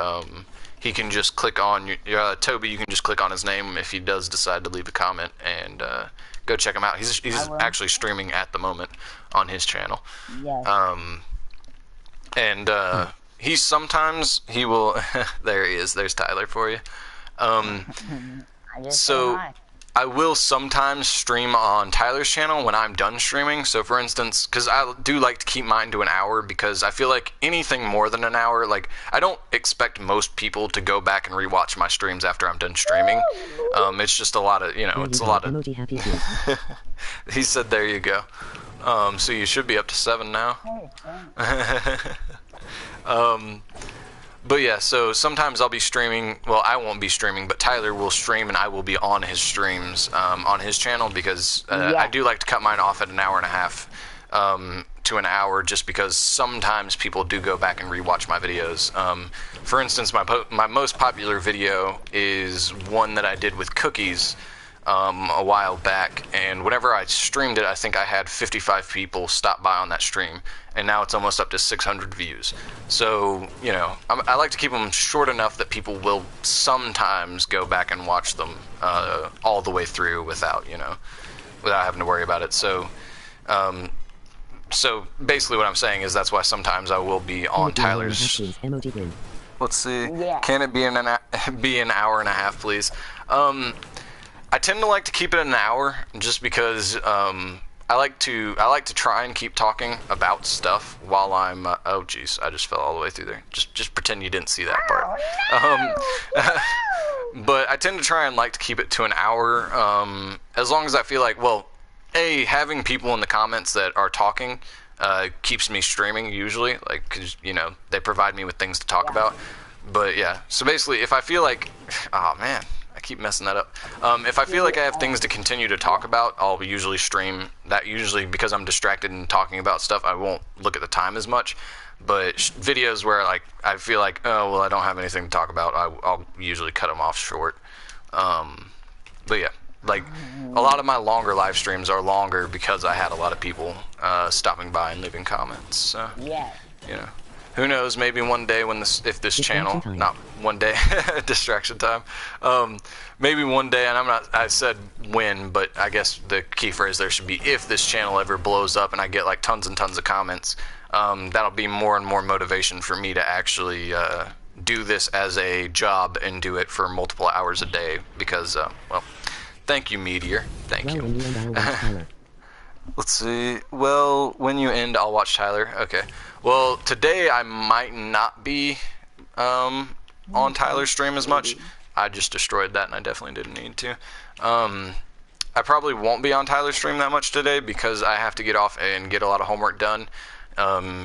he can just click on Toby, you can just click on his name if he does decide to leave a comment, and go check him out. He's actually streaming at the moment on his channel. Yes. He will there he is, there's Tyler for you. I just said hi. I will sometimes stream on Tyler's channel when I'm done streaming. So for instance, because I do like to keep mine to an hour, because I feel like anything more than an hour, like I don't expect most people to go back and rewatch my streams after I'm done streaming. It's just a lot of, you know, There it's you a go. lot of... Emoji happy tears. He said there you go. So you should be up to 7 now. But yeah, so sometimes I'll be streaming, well, I won't be streaming, but Tyler will stream and I will be on his streams on his channel, because I do like to cut mine off at an hour and a half to an hour, just because sometimes people do go back and rewatch my videos. For instance, my most popular video is one that I did with cookies a while back, and whenever I streamed it, I think I had 55 people stop by on that stream, and now it's almost up to 600 views. So, you know, I like to keep them short enough that people will sometimes go back and watch them all the way through without, you know, without having to worry about it. So, so basically what I'm saying is that's why sometimes I will be on Tyler's... Emoji grin. Let's see. Yeah. Can it be an hour and a half, please? I tend to like to keep it an hour, just because I like to try and keep talking about stuff while I'm. Oh jeez, I just fell all the way through there. Just pretend you didn't see that part. But I tend to try and like to keep it to an hour, as long as I feel like, well, having people in the comments that are talking keeps me streaming usually, like, because, you know, they provide me with things to talk about. But yeah, so basically, if I feel like, oh man, I keep messing that up. If I feel like I have things to continue to talk about, I'll usually stream that. Usually, because I'm distracted and talking about stuff, I won't look at the time as much. But videos where, like, I feel like, oh well, I don't have anything to talk about, I'll usually cut them off short. But yeah, like, a lot of my longer live streams are longer because I had a lot of people stopping by and leaving comments. So, Yeah. you know, who knows? Maybe one day when if this channel, time. not one day, distraction time. Maybe one day, and I said when, but I guess the key phrase there should be if this channel ever blows up and I get like tons and tons of comments. That'll be more and more motivation for me to actually do this as a job and do it for multiple hours a day, because, well, thank you, Meteor. Thank Well, you. when you end, I'll watch Tyler. Let's see. Well, when you end, I'll watch Tyler. Okay. Well, today I might not be on Tyler's stream as much. I just destroyed that, and I definitely didn't need to. I probably won't be on Tyler's stream that much today because I have to get off and get a lot of homework done.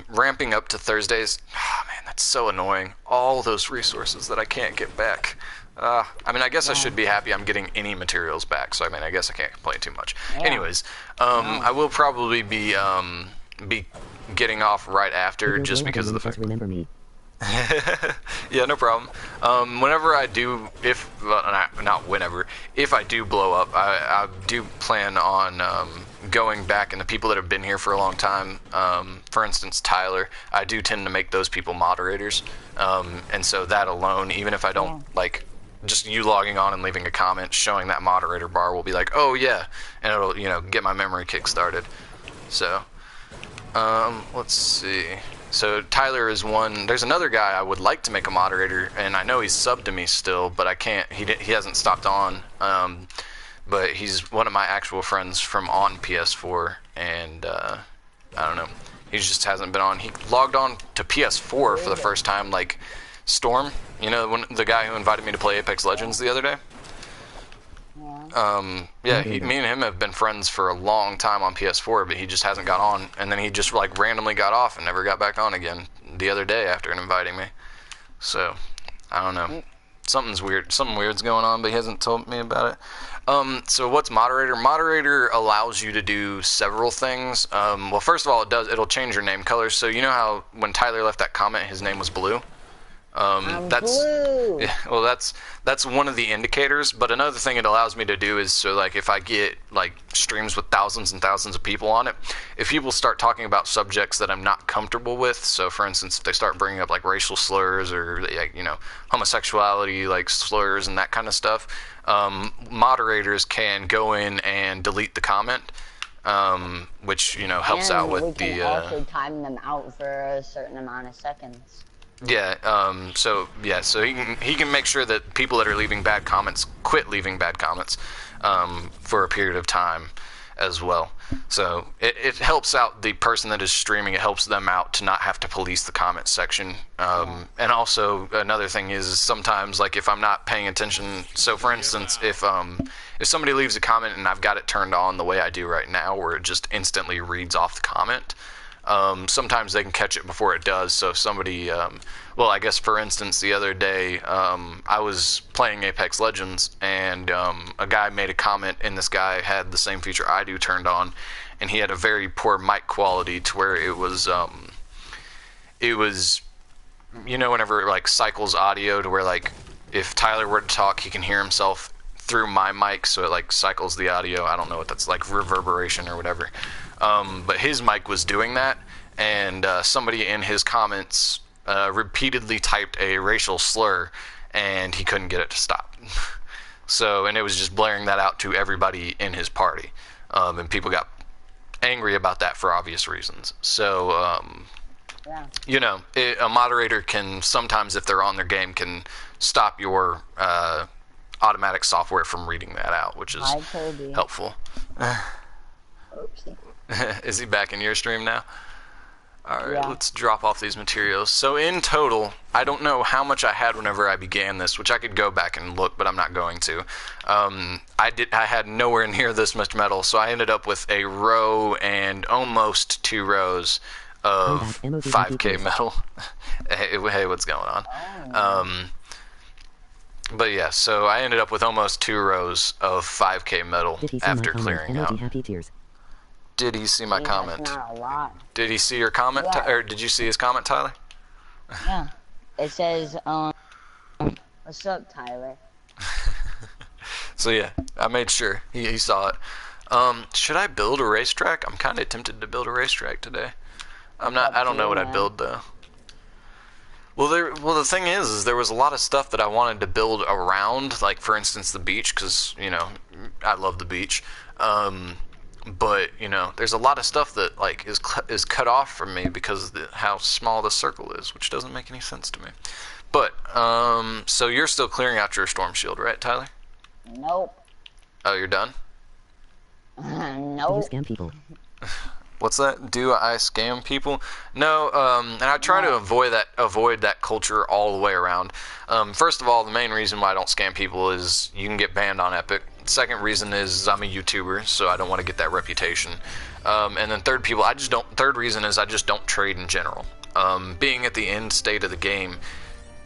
Ramping up to Thursdays, oh man, that's so annoying. All those resources that I can't get back. I mean, I guess I should be happy I'm getting any materials back, so I mean, I guess I can't complain too much. Yeah. Anyways, I will probably be getting off right after, You'll just blow up because of and the then fact. just remember me. Yeah, no problem. Whenever I do, not whenever, if I do blow up, I do plan on going back, and the people that have been here for a long time, for instance, Tyler, I do tend to make those people moderators, and so that alone, even if I don't, like, just you logging on and leaving a comment showing that moderator bar will be like, oh yeah, and it'll, you know, get my memory kick started. So, let's see. So Tyler is one. There's another guy I would like to make a moderator, and I know he's subbed to me still, but I can't. He hasn't stopped on. But he's one of my actual friends from on PS4, and I don't know. He just hasn't been on. He logged on to PS4 for the first time, like Storm. You know, the guy who invited me to play Apex Legends the other day. Yeah, me and him have been friends for a long time on PS4, but he just hasn't got on, and then he just like randomly got off and never got back on again the other day after inviting me. So, I don't know. Something weird's going on, but he hasn't told me about it. So what's moderator? Moderator allows you to do several things. Well, first of all, it'll change your name colors. So you know how when Tyler left that comment, his name was blue? That's blue. Yeah, well, that's one of the indicators. But another thing it allows me to do is, so like if I get like streams with thousands and thousands of people on it, if people start talking about subjects that I'm not comfortable with, so for instance if they start bringing up like racial slurs or like, you know, homosexuality like slurs and that kind of stuff, moderators can go in and delete the comment, which, you know, helps out with we can the also time them out for a certain amount of seconds. Yeah. So he can make sure that people that are leaving bad comments quit leaving bad comments for a period of time as well. So it helps out the person that is streaming. It helps them out to not have to police the comment section. And also another thing is sometimes, like, if I'm not paying attention. So for instance, if somebody leaves a comment and I've got it turned on the way I do right now, where it just instantly reads off the comment. Sometimes they can catch it before it does. So if somebody, I guess for instance, the other day, I was playing Apex Legends and a guy made a comment, and this guy had the same feature I do turned on, and he had a very poor mic quality to where it was, whenever it like cycles audio to where, like, if Tyler were to talk, he can hear himself through my mic, so it like cycles the audio. I don't know what that's like, reverberation or whatever. But his mic was doing that, and somebody in his comments repeatedly typed a racial slur, and he couldn't get it to stop. So, and it was just blaring that out to everybody in his party, and people got angry about that for obvious reasons. So, a moderator can sometimes, if they're on their game, can stop your automatic software from reading that out, which is helpful. Is he back in your stream now? Alright, let's drop off these materials. So in total, I don't know how much I had whenever I began this, which I could go back and look, but I'm not going to. I had nowhere near this much metal, so I ended up with a row and almost 2 rows of 5k metal. Hey, what's going on? But yeah, so I ended up with almost 2 rows of 5k metal after clearing out. Did he see my comment? That's not a lot. Did he see your comment? Or did you see his comment, Tyler? Yeah. It says, what's up, Tyler? So yeah, I made sure he saw it. Should I build a racetrack? I'm kind of tempted to build a racetrack today. I don't know what I'd build though. Well, the thing is there was a lot of stuff that I wanted to build around, like for instance the beach, because I love the beach. But there's a lot of stuff that like is cut off from me because of how small the circle is, which doesn't make any sense to me. But so you're still clearing out your storm shield, right, Tyler? Nope. Oh, you're done? Nope. Do you scam people? What's that? Do I scam people? No, and I try to avoid that culture all the way around. First of all, the main reason why I don't scam people is you can get banned on Epic. Second reason is I'm a YouTuber, so I don't want to get that reputation. And then third reason is I just don't trade in general. Being at the end state of the game,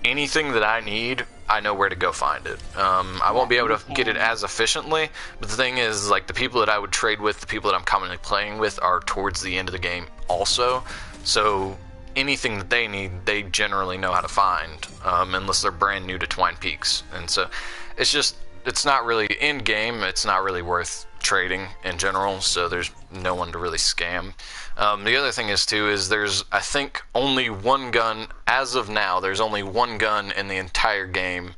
anything that I need, I know where to go find it. I won't be able to get it as efficiently, but the thing is, like, the people that I would trade with, the people that I'm commonly playing with, are towards the end of the game also. So anything that they need, they generally know how to find, unless they're brand new to Twine Peaks. And so it's not really in game. It's not really worth trading in general. So there's no one to really scam. The other thing is there's, I think, only one gun as of now. There's only one gun in the entire game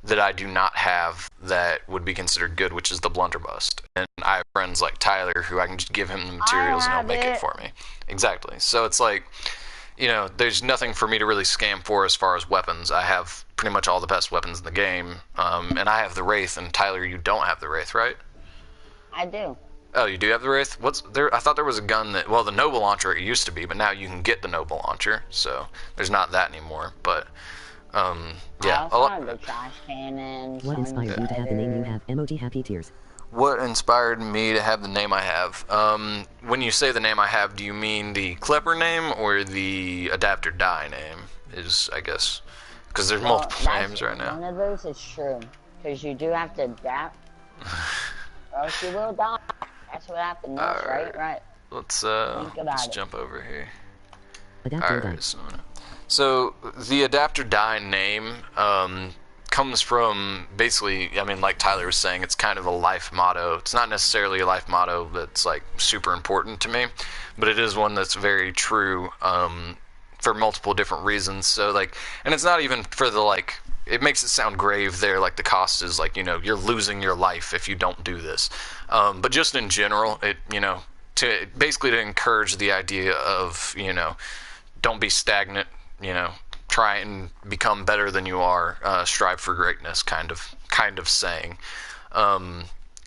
that I do not have that would be considered good, which is the blunderbuss. And I have friends like Tyler who I can just give him the materials and he'll make it for me. Exactly. So it's like, there's nothing for me to really scam for as far as weapons. I have pretty much all the best weapons in the game, and I have the Wraith. And Tyler, you don't have the Wraith, right? I do. Oh, you do have the Wraith? What's there? I thought there was a gun that, the Noble Launcher it used to be, but now you can get the Noble Launcher, so there's not that anymore. But yeah. I also have the trash cannon. What inspired you to have the name you have? Emoji happy tears. What inspired me to have the name I have? When you say the name I have, do you mean the Klepper name or the Adapt or Die name? Is, I guess, because there's multiple names right now. One of those is true, because you do have to adapt, or else you will die. That's what happened next, right? Let's jump over here. Adapt or Die. So the Adapt or Die name comes from, basically, like Tyler was saying, it's kind of a life motto. It's not necessarily a life motto that's like super important to me, but it is one that's very true for multiple different reasons. So like, and it's not even for the like, it makes it sound grave there, like the cost is like, you're losing your life if you don't do this. But just in general, it, to encourage the idea of, don't be stagnant, try and become better than you are, strive for greatness kind of saying,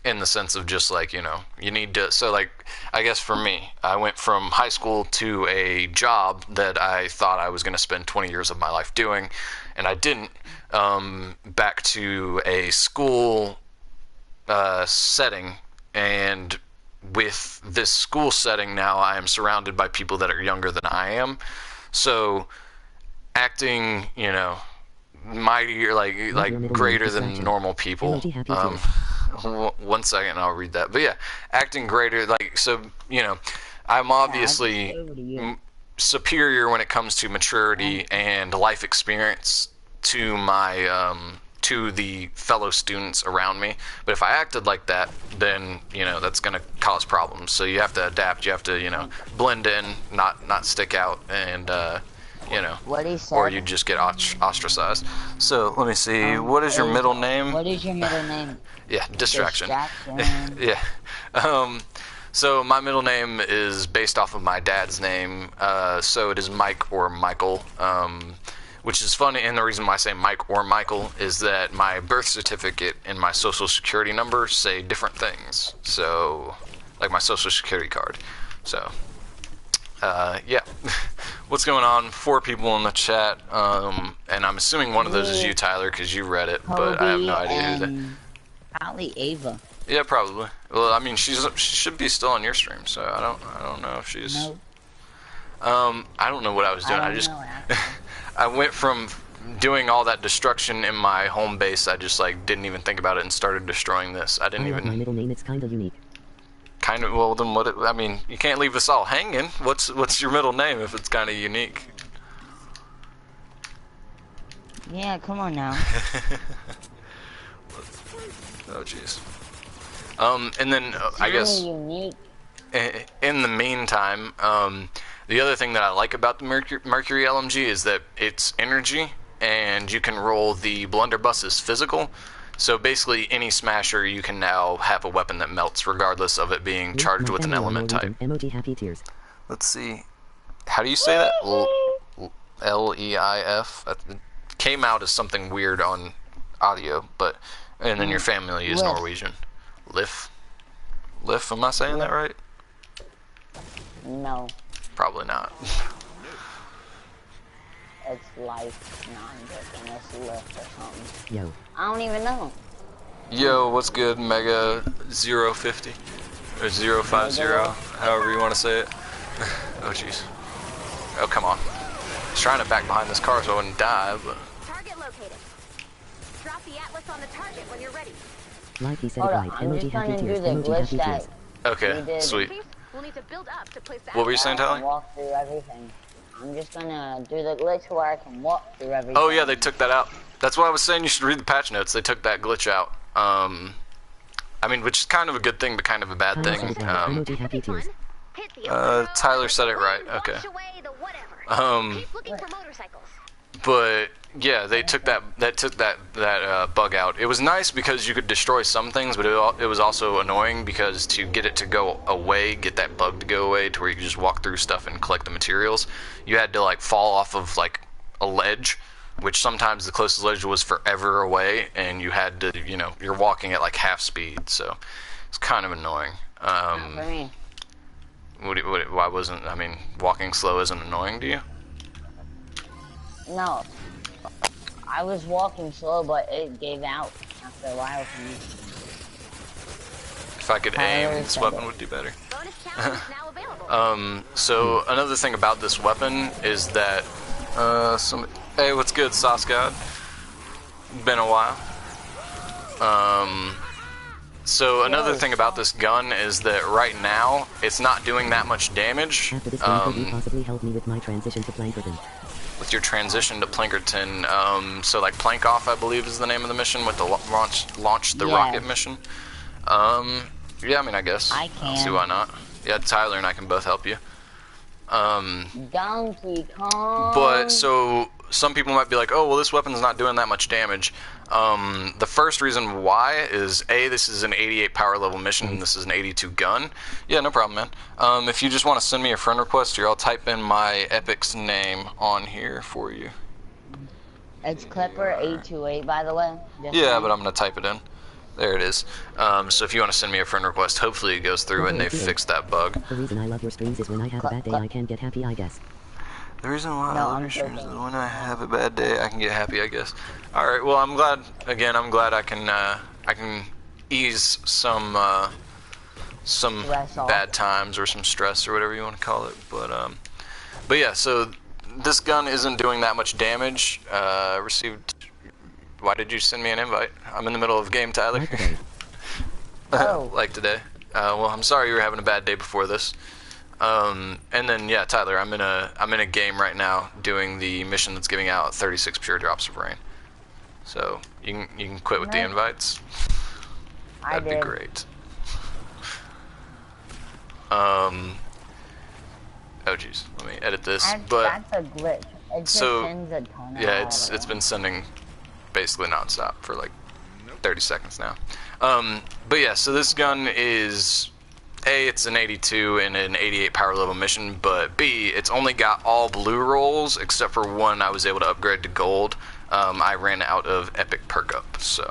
in the sense of just like, you know, you need to, so like, I guess for me, I went from high school to a job that I thought I was going to spend 20 years of my life doing, and I didn't, back to a school setting, and with this school setting now, I am surrounded by people that are younger than I am, so acting, you know, mightier, like greater than normal people. One second, I'll read that. But yeah, acting greater, like, so, you know, I'm obviously superior when it comes to maturity and life experience to my to the fellow students around me. But if I acted like that, then, you know, that's going to cause problems. So you have to adapt. You have to, you know, blend in, not stick out, and you know, or you just get ostracized. So let me see. What is your middle name? What is your middle name? Yeah, distraction. Yeah. So my middle name is based off of my dad's name. So it is Mike or Michael. Which is funny, and the reason why I say Mike or Michael is that my birth certificate and my social security number say different things. So, like my social security card. So, yeah. What's going on? 4 people in the chat, and I'm assuming one of those is you, Tyler, because you read it, but I have no idea who that. Probably Ava. Yeah, probably. Well, I mean, she should be still on your stream, so I don't know if she's. No. I don't know what I was doing. I went from doing all that destruction in my home base. I just like didn't even think about it and started destroying this. I didn't even. My middle name. It's kind of unique. Kind of. Well, then what? I mean, you can't leave us all hanging. What's your middle name if it's kind of unique? Yeah, come on now. Oh jeez. And then I guess unique. in the meantime, the other thing that I like about the Mercury LMG is that it's energy, and you can roll the blunderbuss as physical. So basically, any smasher, you can now have a weapon that melts, regardless of it being charged with an element type. Emoji happy tears. Let's see. How do you say that? L-E-I-F? It came out as something weird on audio, but... And then your family is Norwegian. Lif? Lif, am I saying that right? No. Probably not. It's life, non-business, lift or something. Yo. I don't even know. Yo, what's good, Mega 050? Or 050, however you want to say it. Oh, jeez. Oh, come on. I was trying to back behind this car so I wouldn't die, but... Target located. Drop the atlas on the target when you're ready. Like he said it right. I'm Emoji just trying happy to do tears. the Emoji glitch happy tears. Okay, sweet. We'll need to build up to place the What were you saying, Tyler? Walk through everything. I'm just gonna do the glitch where I can walk through everything. Oh yeah, they took that out. That's why I was saying you should read the patch notes. They took that glitch out. I mean, which is kind of a good thing, but kind of a bad thing. Emoji happy tears. Tyler said it right. Okay. Keep looking for motorcycles. But yeah, they took that bug out. It was nice because you could destroy some things, but it was also annoying because to get it to go away, get that bug to go away to where you could just walk through stuff and collect the materials, you had to like fall off of like a ledge, which sometimes the closest ledge was forever away, and you had to, you know, you're walking at like half speed, so it's kind of annoying. Not for me. Why wasn't, I mean, walking slow isn't annoying to you? No. I was walking slow, but it gave out after a while for me. If I could aim, this weapon would do better. Bonus challenge is now available. So another thing about this weapon is that, hey, what's good, Sauce God? Been a while. So another thing about this gun is that right now, it's not doing that much damage. After this game, could you possibly help me with my transition to Plankerton? With your transition to Plankerton, so like Plank Off, I believe is the name of the mission, with the launch the rocket mission. Yeah, I mean, I guess. I can. I'll see why not. Yeah, Tyler and I can both help you. Donkey Kong. But, so, some people might be like, oh, well, this weapon's not doing that much damage. The first reason why is, A, this is an 88 power level mission, and this is an 82 gun. Yeah, no problem, man. If you just want to send me a friend request here, I'll type in my Epic's name on here for you. It's Clipper 828, by the way. Yeah, but I'm gonna type it in. There it is. So if you want to send me a friend request, hopefully it goes through and they fixed that bug. The reason I love your streams is when I have a bad day I can get happy, I guess. The reason why I love your streams is when I have a bad day I can get happy, I guess. All right. Well, I'm glad. Again, I'm glad I can ease some bad times or some stress or whatever you want to call it. But yeah. So this gun isn't doing that much damage. Received. Why did you send me an invite? I'm in the middle of game, Tyler. Like today. Like today. Well, I'm sorry you were having a bad day before this. And then yeah, Tyler, I'm in a game right now doing the mission that's giving out 36 pure drops of rain. So you can quit with the invites. That'd be great. Oh jeez, let me edit this. That's a glitch. It just sends a ton yeah, it's been sending basically nonstop for like 30 seconds now. But yeah, so this gun is A, it's an 82 and an 88 power level mission, but B, it's only got all blue rolls except for one I was able to upgrade to gold. I ran out of epic perk up, so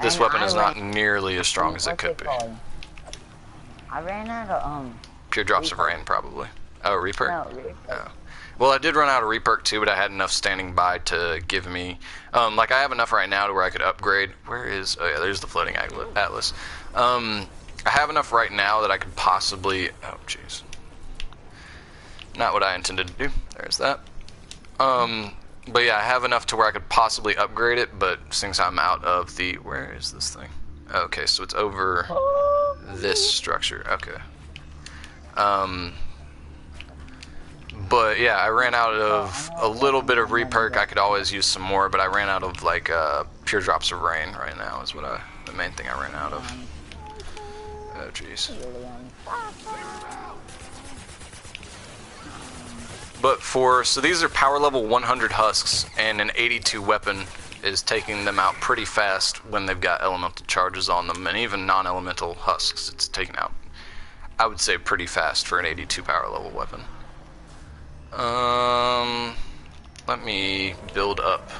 this weapon is not nearly as strong as it could be. I ran out of pure drops of rain, probably. Oh, reperk? No, reperk. Oh. Well, I did run out of reperk too, but I had enough standing by to give me, like I have enough right now to where I could upgrade. Where is? Oh yeah, there's the floating atlas. I have enough right now that I could possibly. Oh jeez. Not what I intended to do. There's that. But yeah, I have enough to where I could possibly upgrade it, but since I'm out of the, where is this thing? Okay, so it's over this structure. Okay. But yeah, I ran out of a little bit of reperk. I could always use some more, but I ran out of like pure drops of rain right now is what the main thing I ran out of. Oh jeez. But so these are power level 100 husks, and an 82 weapon is taking them out pretty fast when they've got elemental charges on them, and even non-elemental husks it's taken out, I would say, pretty fast for an 82 power level weapon. Let me build up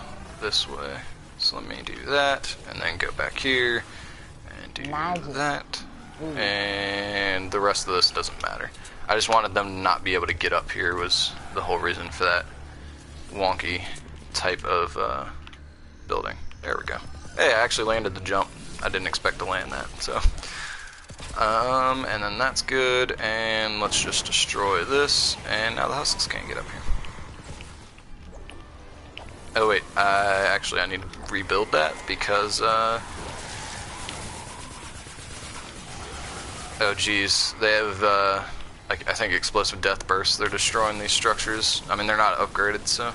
this way. So let me do that, and then go back here, and do that, and the rest of this doesn't matter. I just wanted them to not be able to get up here was the whole reason for that wonky type of building. There we go. Hey, I actually landed the jump. I didn't expect to land that, so. And then that's good, and let's just destroy this, and now the husks can't get up here. Oh wait, actually I need to rebuild that because, oh geez, they have, I think explosive death bursts. They're destroying these structures. I mean, they're not upgraded, so.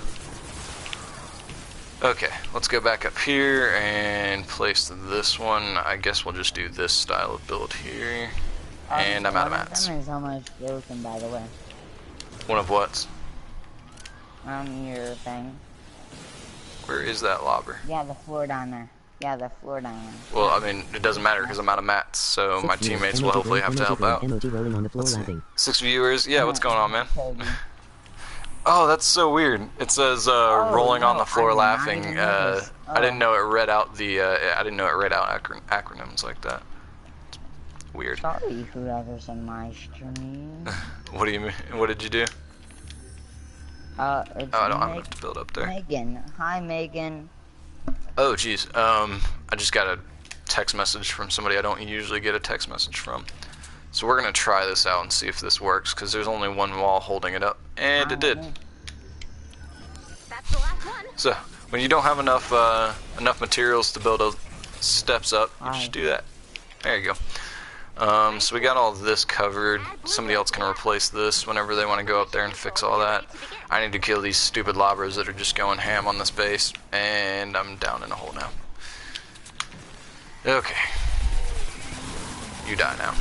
Okay, let's go back up here and place this one. I guess we'll just do this style of build here. And I'm out of mats. One is almost broken, by the way. One of what? Your thing. Where is that lobber? Yeah, the floor down there. Yeah, the floor down there. Well, I mean, it doesn't matter because I'm out of mats, so my teammates will hopefully have to help out. Let's see. 6 viewers. Yeah, what's going on, man? Oh, that's so weird. It says rolling on the floor laughing. I didn't know it read out the I didn't know it read out acronyms like that. It's weird. Sorry, whoever's in my stream. What do you mean? What did you do? It's I don't have enough to build up there. Megan. Hi, Megan. Oh, jeez. I just got a text message from somebody I don't usually get a text message from. So we're gonna try this out and see if this works, because there's only one wall holding it up, and it did. That's the last one. So when you don't have enough enough materials to build those steps up, you just do that. There you go. So we got all this covered. Somebody else can replace this whenever they want to go up there and fix all that. I need to kill these stupid lobbers that are just going ham on this base, and I'm down in a hole now. Okay. You die now.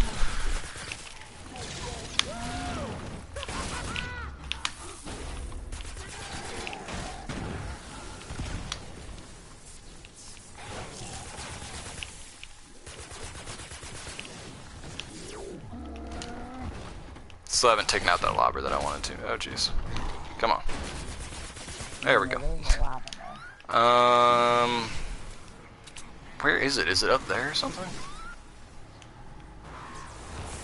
Still haven't taken out that lobber that I wanted to. Oh jeez. Come on. There we go. Where is it? Is it up there or something?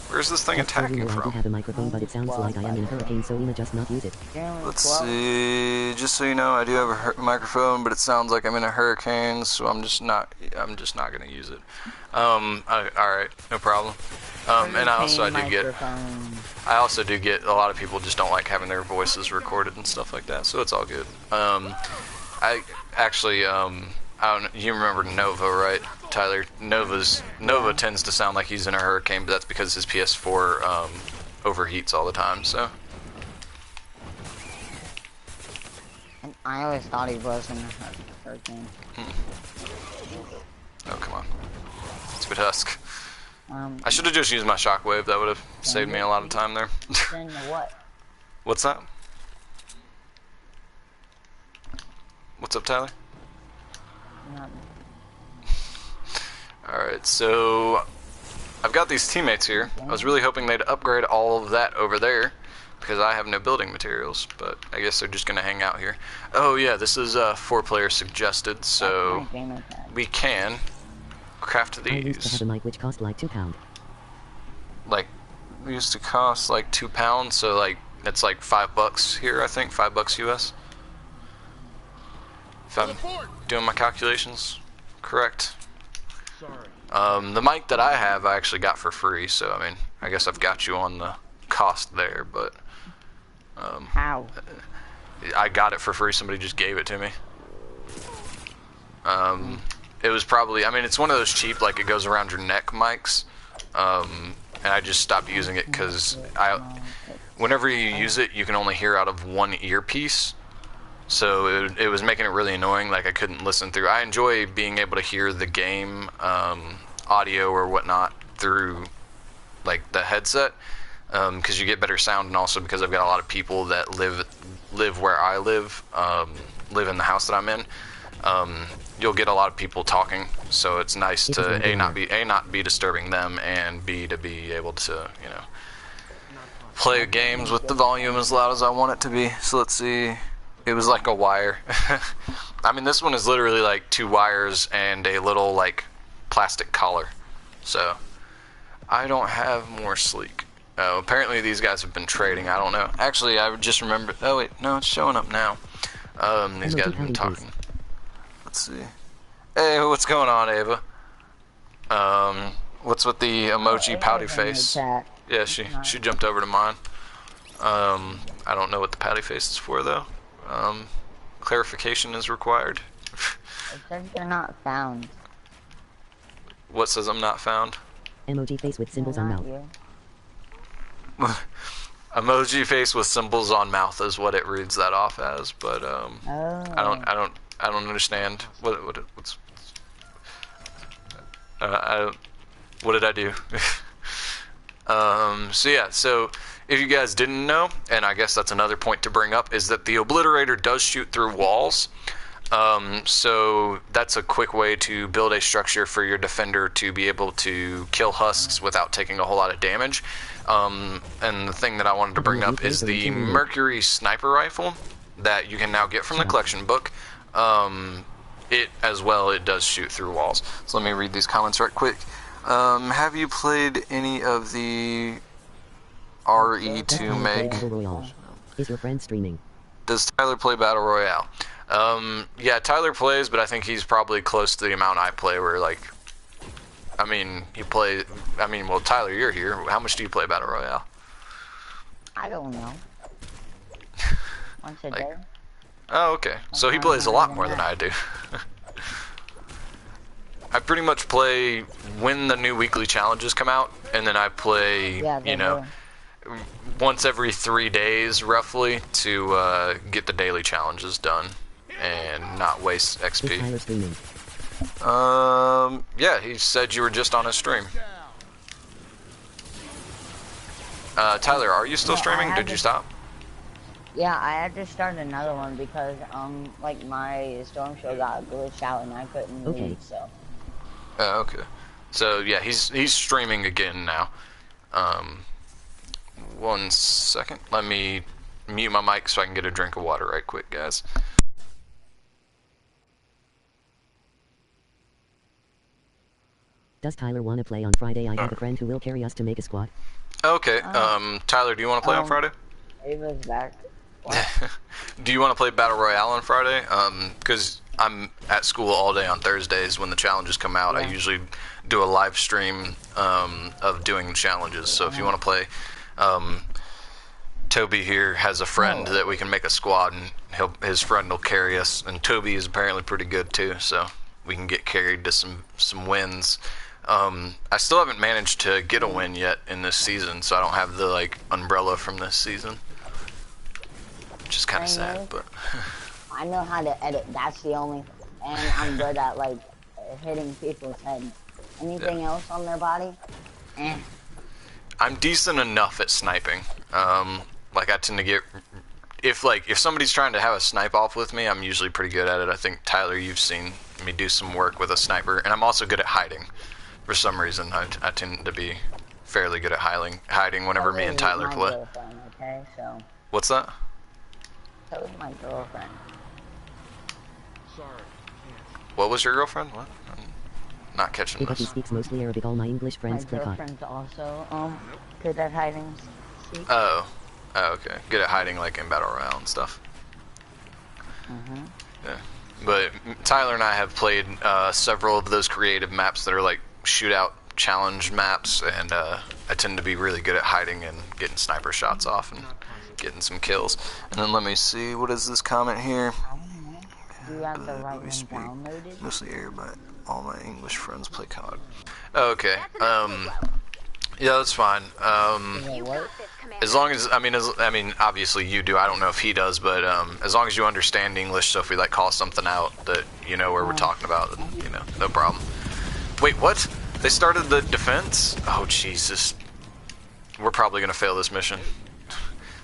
Where's this thing Just so you attacking know, I do from? have a microphone, but it sounds like I am in a hurricane, so Ema just not use it. Let's see. Just so you know, I do have a microphone, but it sounds like I'm in a hurricane, so I'm just not gonna use it. All right, no problem. And I also do get a lot of people just don't like having their voices recorded and stuff like that, so it's all good. I actually, you remember Nova, right, Tyler? Nova tends to sound like he's in a hurricane, but that's because his PS4 overheats all the time. So. And I always thought he was in a hurricane. Oh, come on. Stupid Husk. I should have just used my shockwave. That would have saved me a lot of time there. Then what? What's that? What's up, Tyler? Nothing. Alright, so I've got these teammates here. I was really hoping they'd upgrade all of that over there because I have no building materials, but I guess they're just going to hang out here. Oh yeah, this is 4-player suggested, so we can craft I used to these. have a mic which cost like £2. Like, they used to cost like £2, so like that's like $5 here, I think, $5 US. If I'm doing my calculations correct. The mic that I have, I actually got for free, so I mean, I guess I've got you on the cost there, but How? I got it for free. Somebody just gave it to me. It was probably, I mean, it's one of those cheap, like it goes around your neck mics, and I just stopped using it because whenever you use it, you can only hear out of one earpiece. So it was making it really annoying, like I couldn't listen through. I enjoy being able to hear the game audio or whatnot through like the headset, because you get better sound, and also because I've got a lot of people that live where I live in the house that I'm in. You'll get a lot of people talking, so it's nice to not be disturbing them, and B, to be able to, you know, play games with the volume as loud as I want it to be. So let's see. It was like a wire. I mean, this one is literally like 2 wires and a little like plastic collar. So I don't have more sleek. Apparently these guys have been trading. I don't know. Actually, I just remembered. Oh wait, no, it's showing up now. These guys have been talking. Let's see. Hey, what's going on, Ava? What's with the emoji pouty face? Yeah, she jumped over to mine. I don't know what the pouty face is for though. Clarification is required. It says they're not found. What says I'm not found? Emoji face with symbols on mouth. Emoji face with symbols on mouth is what it reads that off as, but I don't understand what's what did I do? So yeah, so if you guys didn't know, and I guess that's another point to bring up, is that the obliterator does shoot through walls. So that's a quick way to build a structure for your defender to be able to kill husks without taking a whole lot of damage. And the thing that I wanted to bring up is the Mercury sniper rifle that you can now get from the collection book. It does shoot through walls. So let me read these comments right quick. Have you played any of the RE2 make? Battle Royale. Is your friend streaming? Does Tyler play Battle Royale? Yeah, Tyler plays, but I think he's probably close to the amount I play, where, like, I mean, well, Tyler, you're here. How much do you play Battle Royale? I don't know. Once a day. Oh, okay. So he plays a lot more than I do. I pretty much play when the new weekly challenges come out, and then I play, you know, once every 3 days, roughly, to get the daily challenges done and not waste XP. Is Tyler streaming? Yeah, he said you were just on his stream. Tyler, are you still streaming? Did you stop? Yeah, I had to start another one because, like, my storm show got glitched out and I couldn't leave, so. Okay. So, yeah, he's streaming again now. 1 second. Let me mute my mic so I can get a drink of water right quick, guys. Does Tyler want to play on Friday? I have a friend who will carry us to make a squad. Okay. Tyler, do you want to play on Friday? Ava's back. What? Do you want to play Battle Royale on Friday? Because I'm at school all day on Thursdays when the challenges come out. Yeah. I usually do a live stream of doing challenges. So if you want to play, Toby here has a friend that we can make a squad, and his friend will carry us. And Toby is apparently pretty good too, so we can get carried to some wins. I still haven't managed to get a win yet in this season, so I don't have the like umbrella from this season, which is kind of sad. But I know how to edit. That's the only, and I'm good at like hitting people's heads. Anything else on their body? Eh. I'm decent enough at sniping. Like I tend to get if somebody's trying to have a snipe off with me, I'm usually pretty good at it. I think Tyler, you've seen me do some work with a sniper, and I'm also good at hiding. For some reason, I tend to be fairly good at hiding whenever me and Tyler play. Okay, so. What's that? That was my girlfriend. What was your girlfriend? What? I'm not catching He this. speaks mostly Arabic. All my English friends My click hot. girlfriend's also good at hiding. Oh, okay. Good at hiding, like in Battle Royale and stuff. Yeah. But Tyler and I have played several of those creative maps that are like shootout challenge maps, and I tend to be really good at hiding and getting sniper shots off and getting some kills. And then let me see, what is this comment here? You have the right one downloaded? Mostly Arabic. All my English friends play COD. Okay. Yeah, that's fine. As long as I mean, obviously you do. I don't know if he does, but as long as you understand English, so if we like call something out that you know where we're talking about, then, you know, no problem. Wait, what? They started the defense? Oh Jesus! We're probably gonna fail this mission.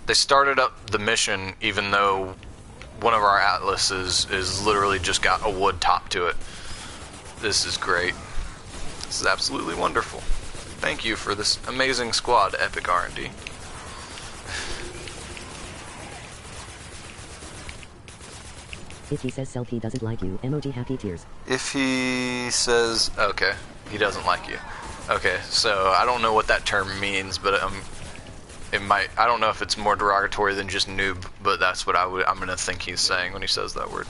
They started up the mission, even though one of our atlases is literally just got a wood top to it. This is great. This is absolutely wonderful. Thank you for this amazing squad, Epic R&D. If he says self he doesn't like you, emoji happy tears. If he says, okay, he doesn't like you. Okay, so I don't know what that term means, but it might. I don't know if it's more derogatory than just noob, but that's what I'm gonna think he's saying when he says that word.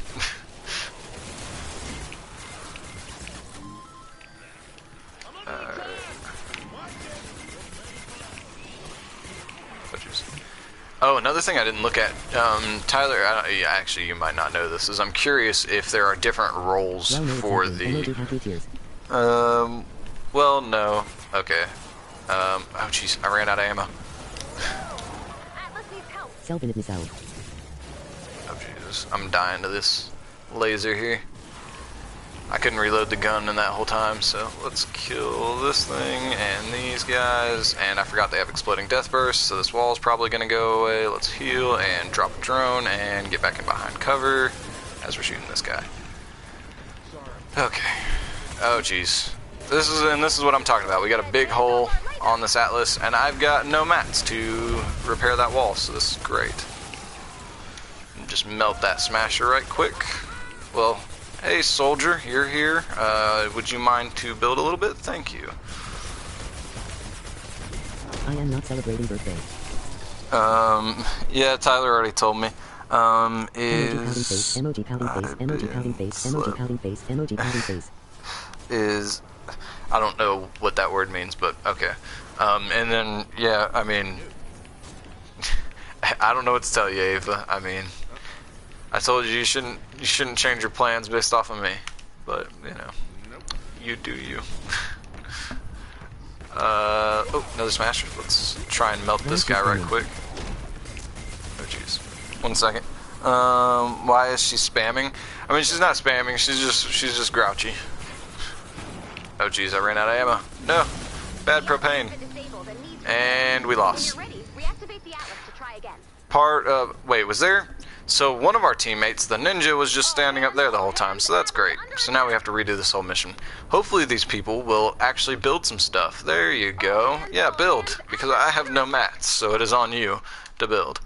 Oh, another thing I didn't look at, Tyler, actually you might not know this, is I'm curious if there are different roles for the... Emoji happy tears. Well, no. Okay. Oh jeez, I ran out of ammo. Self-init missile. Oh Jesus, I'm dying to this laser here. I couldn't reload the gun in that whole time, so let's kill this thing and these guys. And I forgot they have exploding death burst, so this wall's probably gonna go away. Let's heal and drop a drone and get back in behind cover as we're shooting this guy. Okay. Oh jeez. This is what I'm talking about. We got a big hole on this atlas, and I've got no mats to repair that wall, so this is great. Just melt that smasher right quick. Well, hey soldier, you're here. Would you mind to build a little bit? Thank you. I am not celebrating birthday. Yeah, Tyler already told me. Emoji pouting face, emoji pouting face, emoji pouting face, emoji pouting face. Is, I don't know what that word means, but okay. And then, yeah, I mean, I don't know what to tell you, Ava. I mean, I told you you shouldn't change your plans based off of me, but you know, you do you. Oh, another smasher. Let's try and melt this guy right quick. Oh jeez. 1 second. Why is she spamming? I mean, she's not spamming. She's just grouchy. Oh jeez, I ran out of ammo. No, bad propane. And we lost. Wait, was there? So one of our teammates, the ninja, was just standing up there the whole time, so that's great. So now we have to redo this whole mission. Hopefully these people will actually build some stuff. There you go. Yeah, build, because I have no mats, so it is on you to build.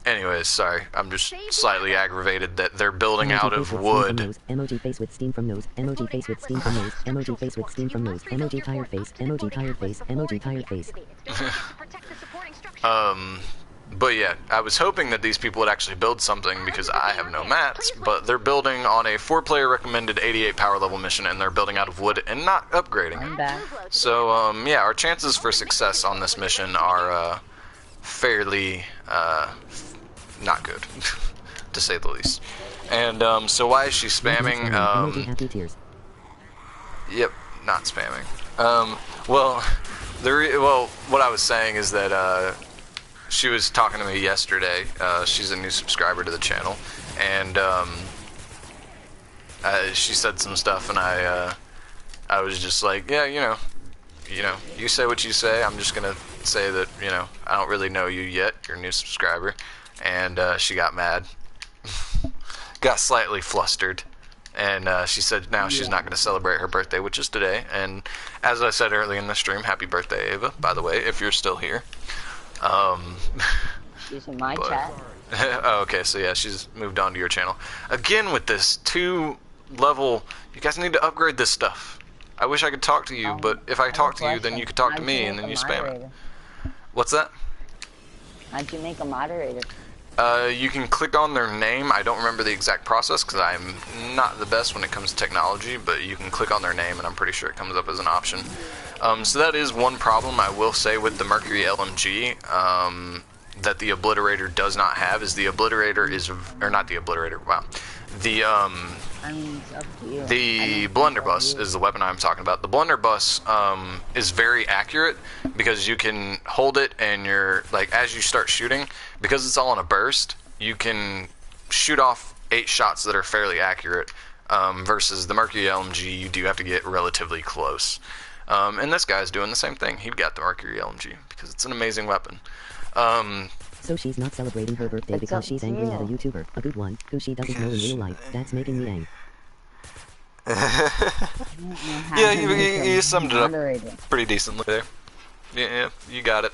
Anyways, sorry. I'm just slightly aggravated that they're building Emoji out face of with steam from wood. nose. Emoji face with steam from nose. Emoji face with steam from nose. Emoji face with steam from nose. Emoji tired face. Emoji tired face. Emoji tired face. But yeah, I was hoping that these people would actually build something because I have no mats, but they're building on a 4-player recommended 88 power level mission, and they're building out of wood and not upgrading. I'm back. So, yeah, our chances for success on this mission are fairly not good, to say the least. And so why is she spamming? Emoji happy tears. Yep, not spamming. Well, what I was saying is that she was talking to me yesterday. She's a new subscriber to the channel, and she said some stuff, and I was just like, yeah, you know, you say what you say. I'm just gonna say that, you know, I don't really know you yet. You're a new subscriber, and she got mad, got slightly flustered. And she said now she's not going to celebrate her birthday, which is today. And as I said early in the stream, happy birthday, Ava, by the way, if you're still here. She's in my chat. Oh, okay, so yeah, she's moved on to your channel. Again with this 2-level, you guys need to upgrade this stuff. I wish I could talk to you, but if I talk to you, then you could talk to me, and then you spam it. What's that? How'd you make a moderator? You can click on their name. I don't remember the exact process because I'm not the best when it comes to technology, but you can click on their name and I'm pretty sure it comes up as an option. So that is one problem I will say with the Mercury LMG that the Obliterator does not have, is the Obliterator is, or not the Obliterator, wow. The I mean, it's up to you. The blunderbuss is the weapon I'm talking about. The blunderbuss is very accurate because you can hold it and you're, like, as you start shooting, because it's all in a burst, you can shoot off 8 shots that are fairly accurate versus the Mercury LMG, you do have to get relatively close. And this guy's doing the same thing. He got the Mercury LMG because it's an amazing weapon. So she's not celebrating her birthday because she's angry at a YouTuber, a good one, who she doesn't know in real life. That's making me angry. Yeah, you summed it up pretty decently there. Yeah, you got it.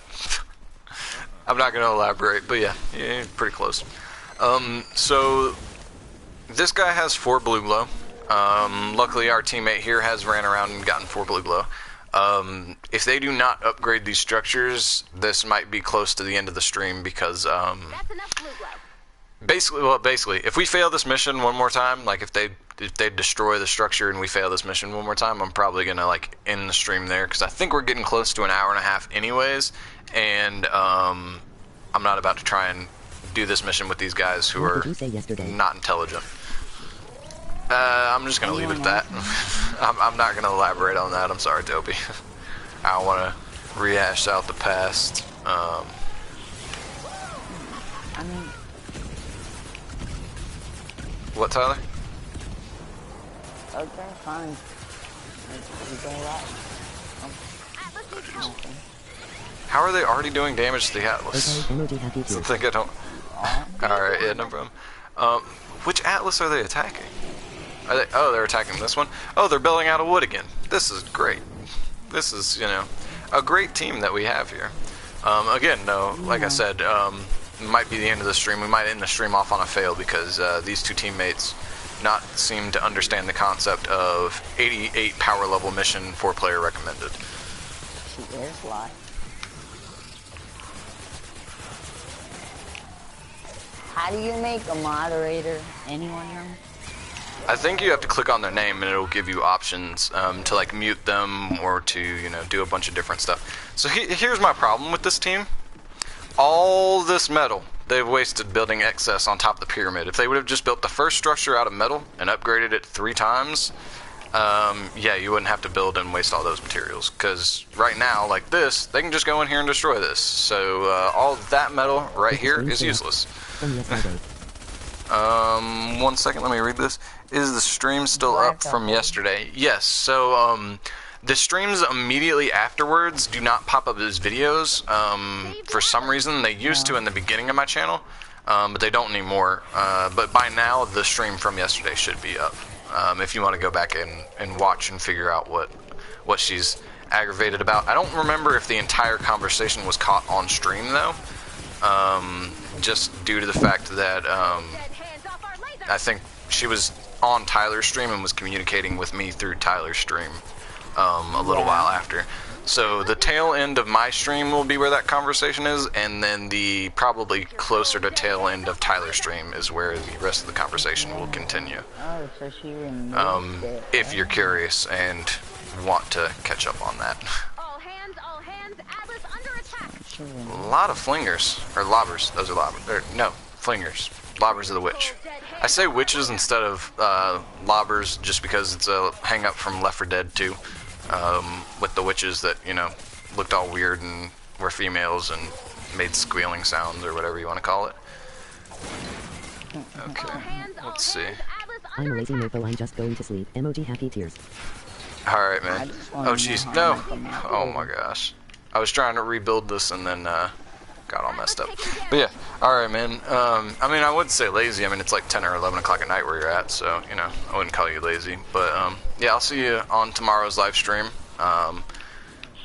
I'm not going to elaborate, but yeah, pretty close. So this guy has 4 blue glow. Luckily, our teammate here has ran around and gotten 4 blue glow. If they do not upgrade these structures, this might be close to the end of the stream because That's enough blue glow. basically, if we fail this mission one more time, like if they destroy the structure and we fail this mission one more time, I'm probably gonna like end the stream there because I think we're getting close to an hour and a half anyways, and I'm not about to try and do this mission with these guys who are not intelligent. I'm just gonna leave it at that. I'm not gonna elaborate on that. I'm sorry, Dopey. I don't want to rehash out the past. I mean, What, Tyler? okay, fine. You go that. How are they already doing damage to the Atlas? Okay, emoji happy I tears. think I don't. Alright, yeah, no problem. Which Atlas are they attacking? Oh, they're attacking this one? Oh, they're building out of wood again. This is great. This is, you know, a great team that we have here. Again, no, like I said, it might be the end of the stream. We might end the stream off on a fail because these 2 teammates not seem to understand the concept of 88 power level mission 4-player recommended. She is live. How do you make a moderator? Anyone know? I think you have to click on their name and it'll give you options to like mute them or to, you know, do a bunch of different stuff. So here's my problem with this team. All this metal they've wasted building excess on top of the pyramid. If they would have just built the first structure out of metal and upgraded it 3 times, yeah, you wouldn't have to build and waste all those materials. Because right now, like this, they can just go in here and destroy this. So all that metal right here is useless. 1 second, let me read this. Is the stream still up from yesterday? Yes, so the streams immediately afterwards do not pop up as videos. For some reason, they used to in the beginning of my channel, but they don't anymore. But by now, the stream from yesterday should be up. If you want to go back and watch and figure out what she's aggravated about. I don't remember if the entire conversation was caught on stream, though. just due to the fact that I think she was on Tyler's stream and was communicating with me through Tyler's stream a little while after. So the tail end of my stream will be where that conversation is, and then the probably closer to tail end of Tyler's stream is where the rest of the conversation will continue. Oh, so she removed it. If you're curious and want to catch up on that. All hands, Atlas under attack. A lot of flingers, or lobbers, those are lobbers, no, flingers. Lobbers of the Witch. I say witches instead of lobbers just because it's a hang up from Left 4 Dead 2. With the witches that, you know, looked all weird and were females and made squealing sounds or whatever you want to call it. Okay, let's see. I'm a lazy mofo, I'm just going to sleep. Emoji happy tears. Alright, man. Oh, jeez, no! Oh my gosh. I was trying to rebuild this and then, got all messed up. But yeah, alright, man. I mean, I would say lazy. I mean, it's like 10 or 11 o'clock at night where you're at, so, you know, I wouldn't call you lazy. But, yeah, I'll see you on tomorrow's live stream.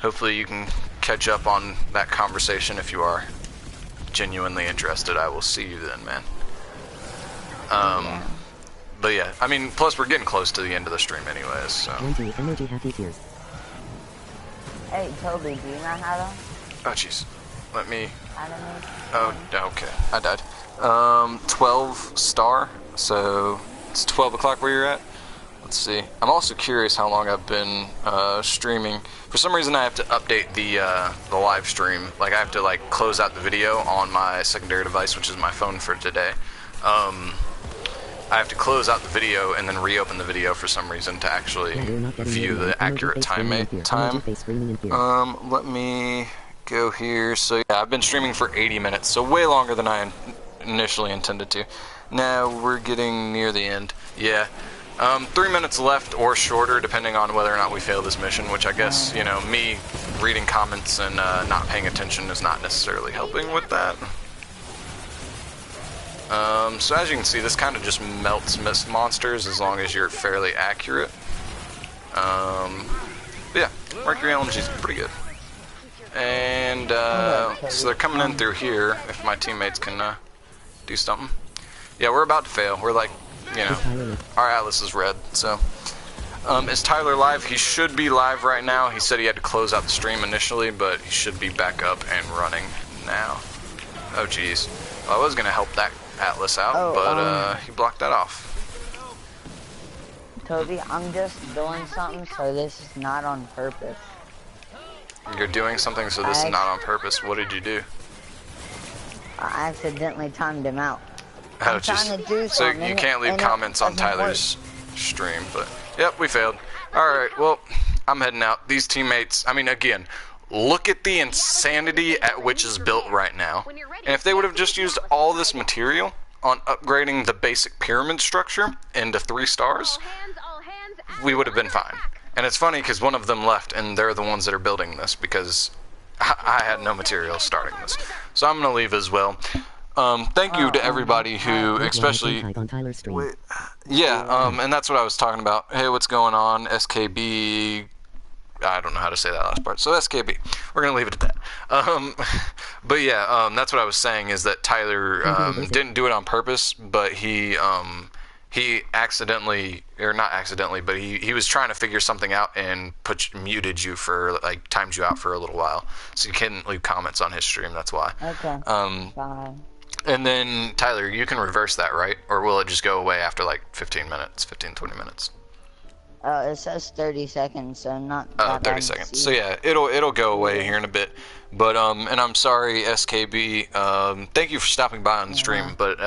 Hopefully you can catch up on that conversation if you are genuinely interested. I will see you then, man. But yeah, I mean, plus we're getting close to the end of the stream anyways, so. Emoji happy tears. Hey, Toby, do you know how to? Oh, jeez. Let me... Animate? Oh, okay. I died. 12 star, so it's 12 o'clock where you're at? Let's see. I'm also curious how long I've been streaming. For some reason I have to update the live stream. Like, I have to, like, close out the video on my secondary device, which is my phone for today. I have to close out the video and then reopen the video for some reason to actually view the accurate time. Let me go here. So yeah, I've been streaming for 80 minutes, so way longer than I initially intended to. Now we're getting near the end. Yeah. 3 minutes left or shorter, depending on whether or not we fail this mission, which I guess, you know, me reading comments and not paying attention is not necessarily helping with that. So as you can see, this kind of just melts mist monsters as long as you're fairly accurate. But yeah, Mercury LMG is pretty good. And so they're coming in through here, if my teammates can do something. Yeah, we're about to fail. We're like, you know, our Atlas is red, so. Is Tyler live? He should be live right now. He said he had to close out the stream initially, but he should be back up and running now. Oh, jeez. Well, I was going to help that Atlas out, but he blocked that off. Toby, I'm just doing something, so this is not on purpose. You're doing something, so this is not on purpose. What did you do? I accidentally timed him out. Oh, so you can't leave comments on Tyler's stream, but yep, we failed. Alright, well, I'm heading out. These teammates, I mean, again, look at the insanity at which is built right now. And if they would have just used all this material on upgrading the basic pyramid structure into 3 stars, we would have been fine. And it's funny because one of them left, and they're the ones that are building this because I had no material starting this. So I'm going to leave as well. Thank you to everybody who, especially, yeah, and that's what I was talking about. Hey, what's going on? SKB, I don't know how to say that last part. So SKB, we're gonna leave it at that. But yeah, that's what I was saying is that Tyler didn't do it on purpose, but he accidentally, or not accidentally, but he was trying to figure something out and muted you for, like, timed you out for a little while, so you couldn't leave comments on his stream. That's why. Okay. Bye. And then, Tyler, you can reverse that, right? Or will it just go away after, like, 15 minutes, 15, 20 minutes? It says 30 seconds, so not that 30 seconds. So, yeah, it'll go away here in a bit. But, and I'm sorry, SKB, thank you for stopping by on the stream, but,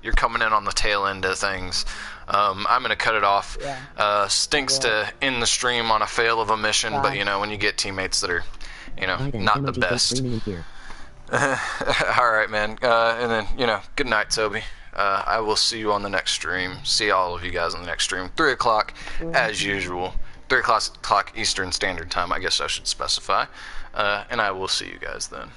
you're coming in on the tail end of things. I'm going to cut it off. Stinks to end the stream on a fail of a mission, but, you know, when you get teammates that are, you know, not the best. Alright, man. And then, you know, good night, Toby. I will see you on the next stream. See all of you guys on the next stream. 3 o'clock, as usual. 3 o'clock Eastern Standard Time, I guess I should specify. And I will see you guys then.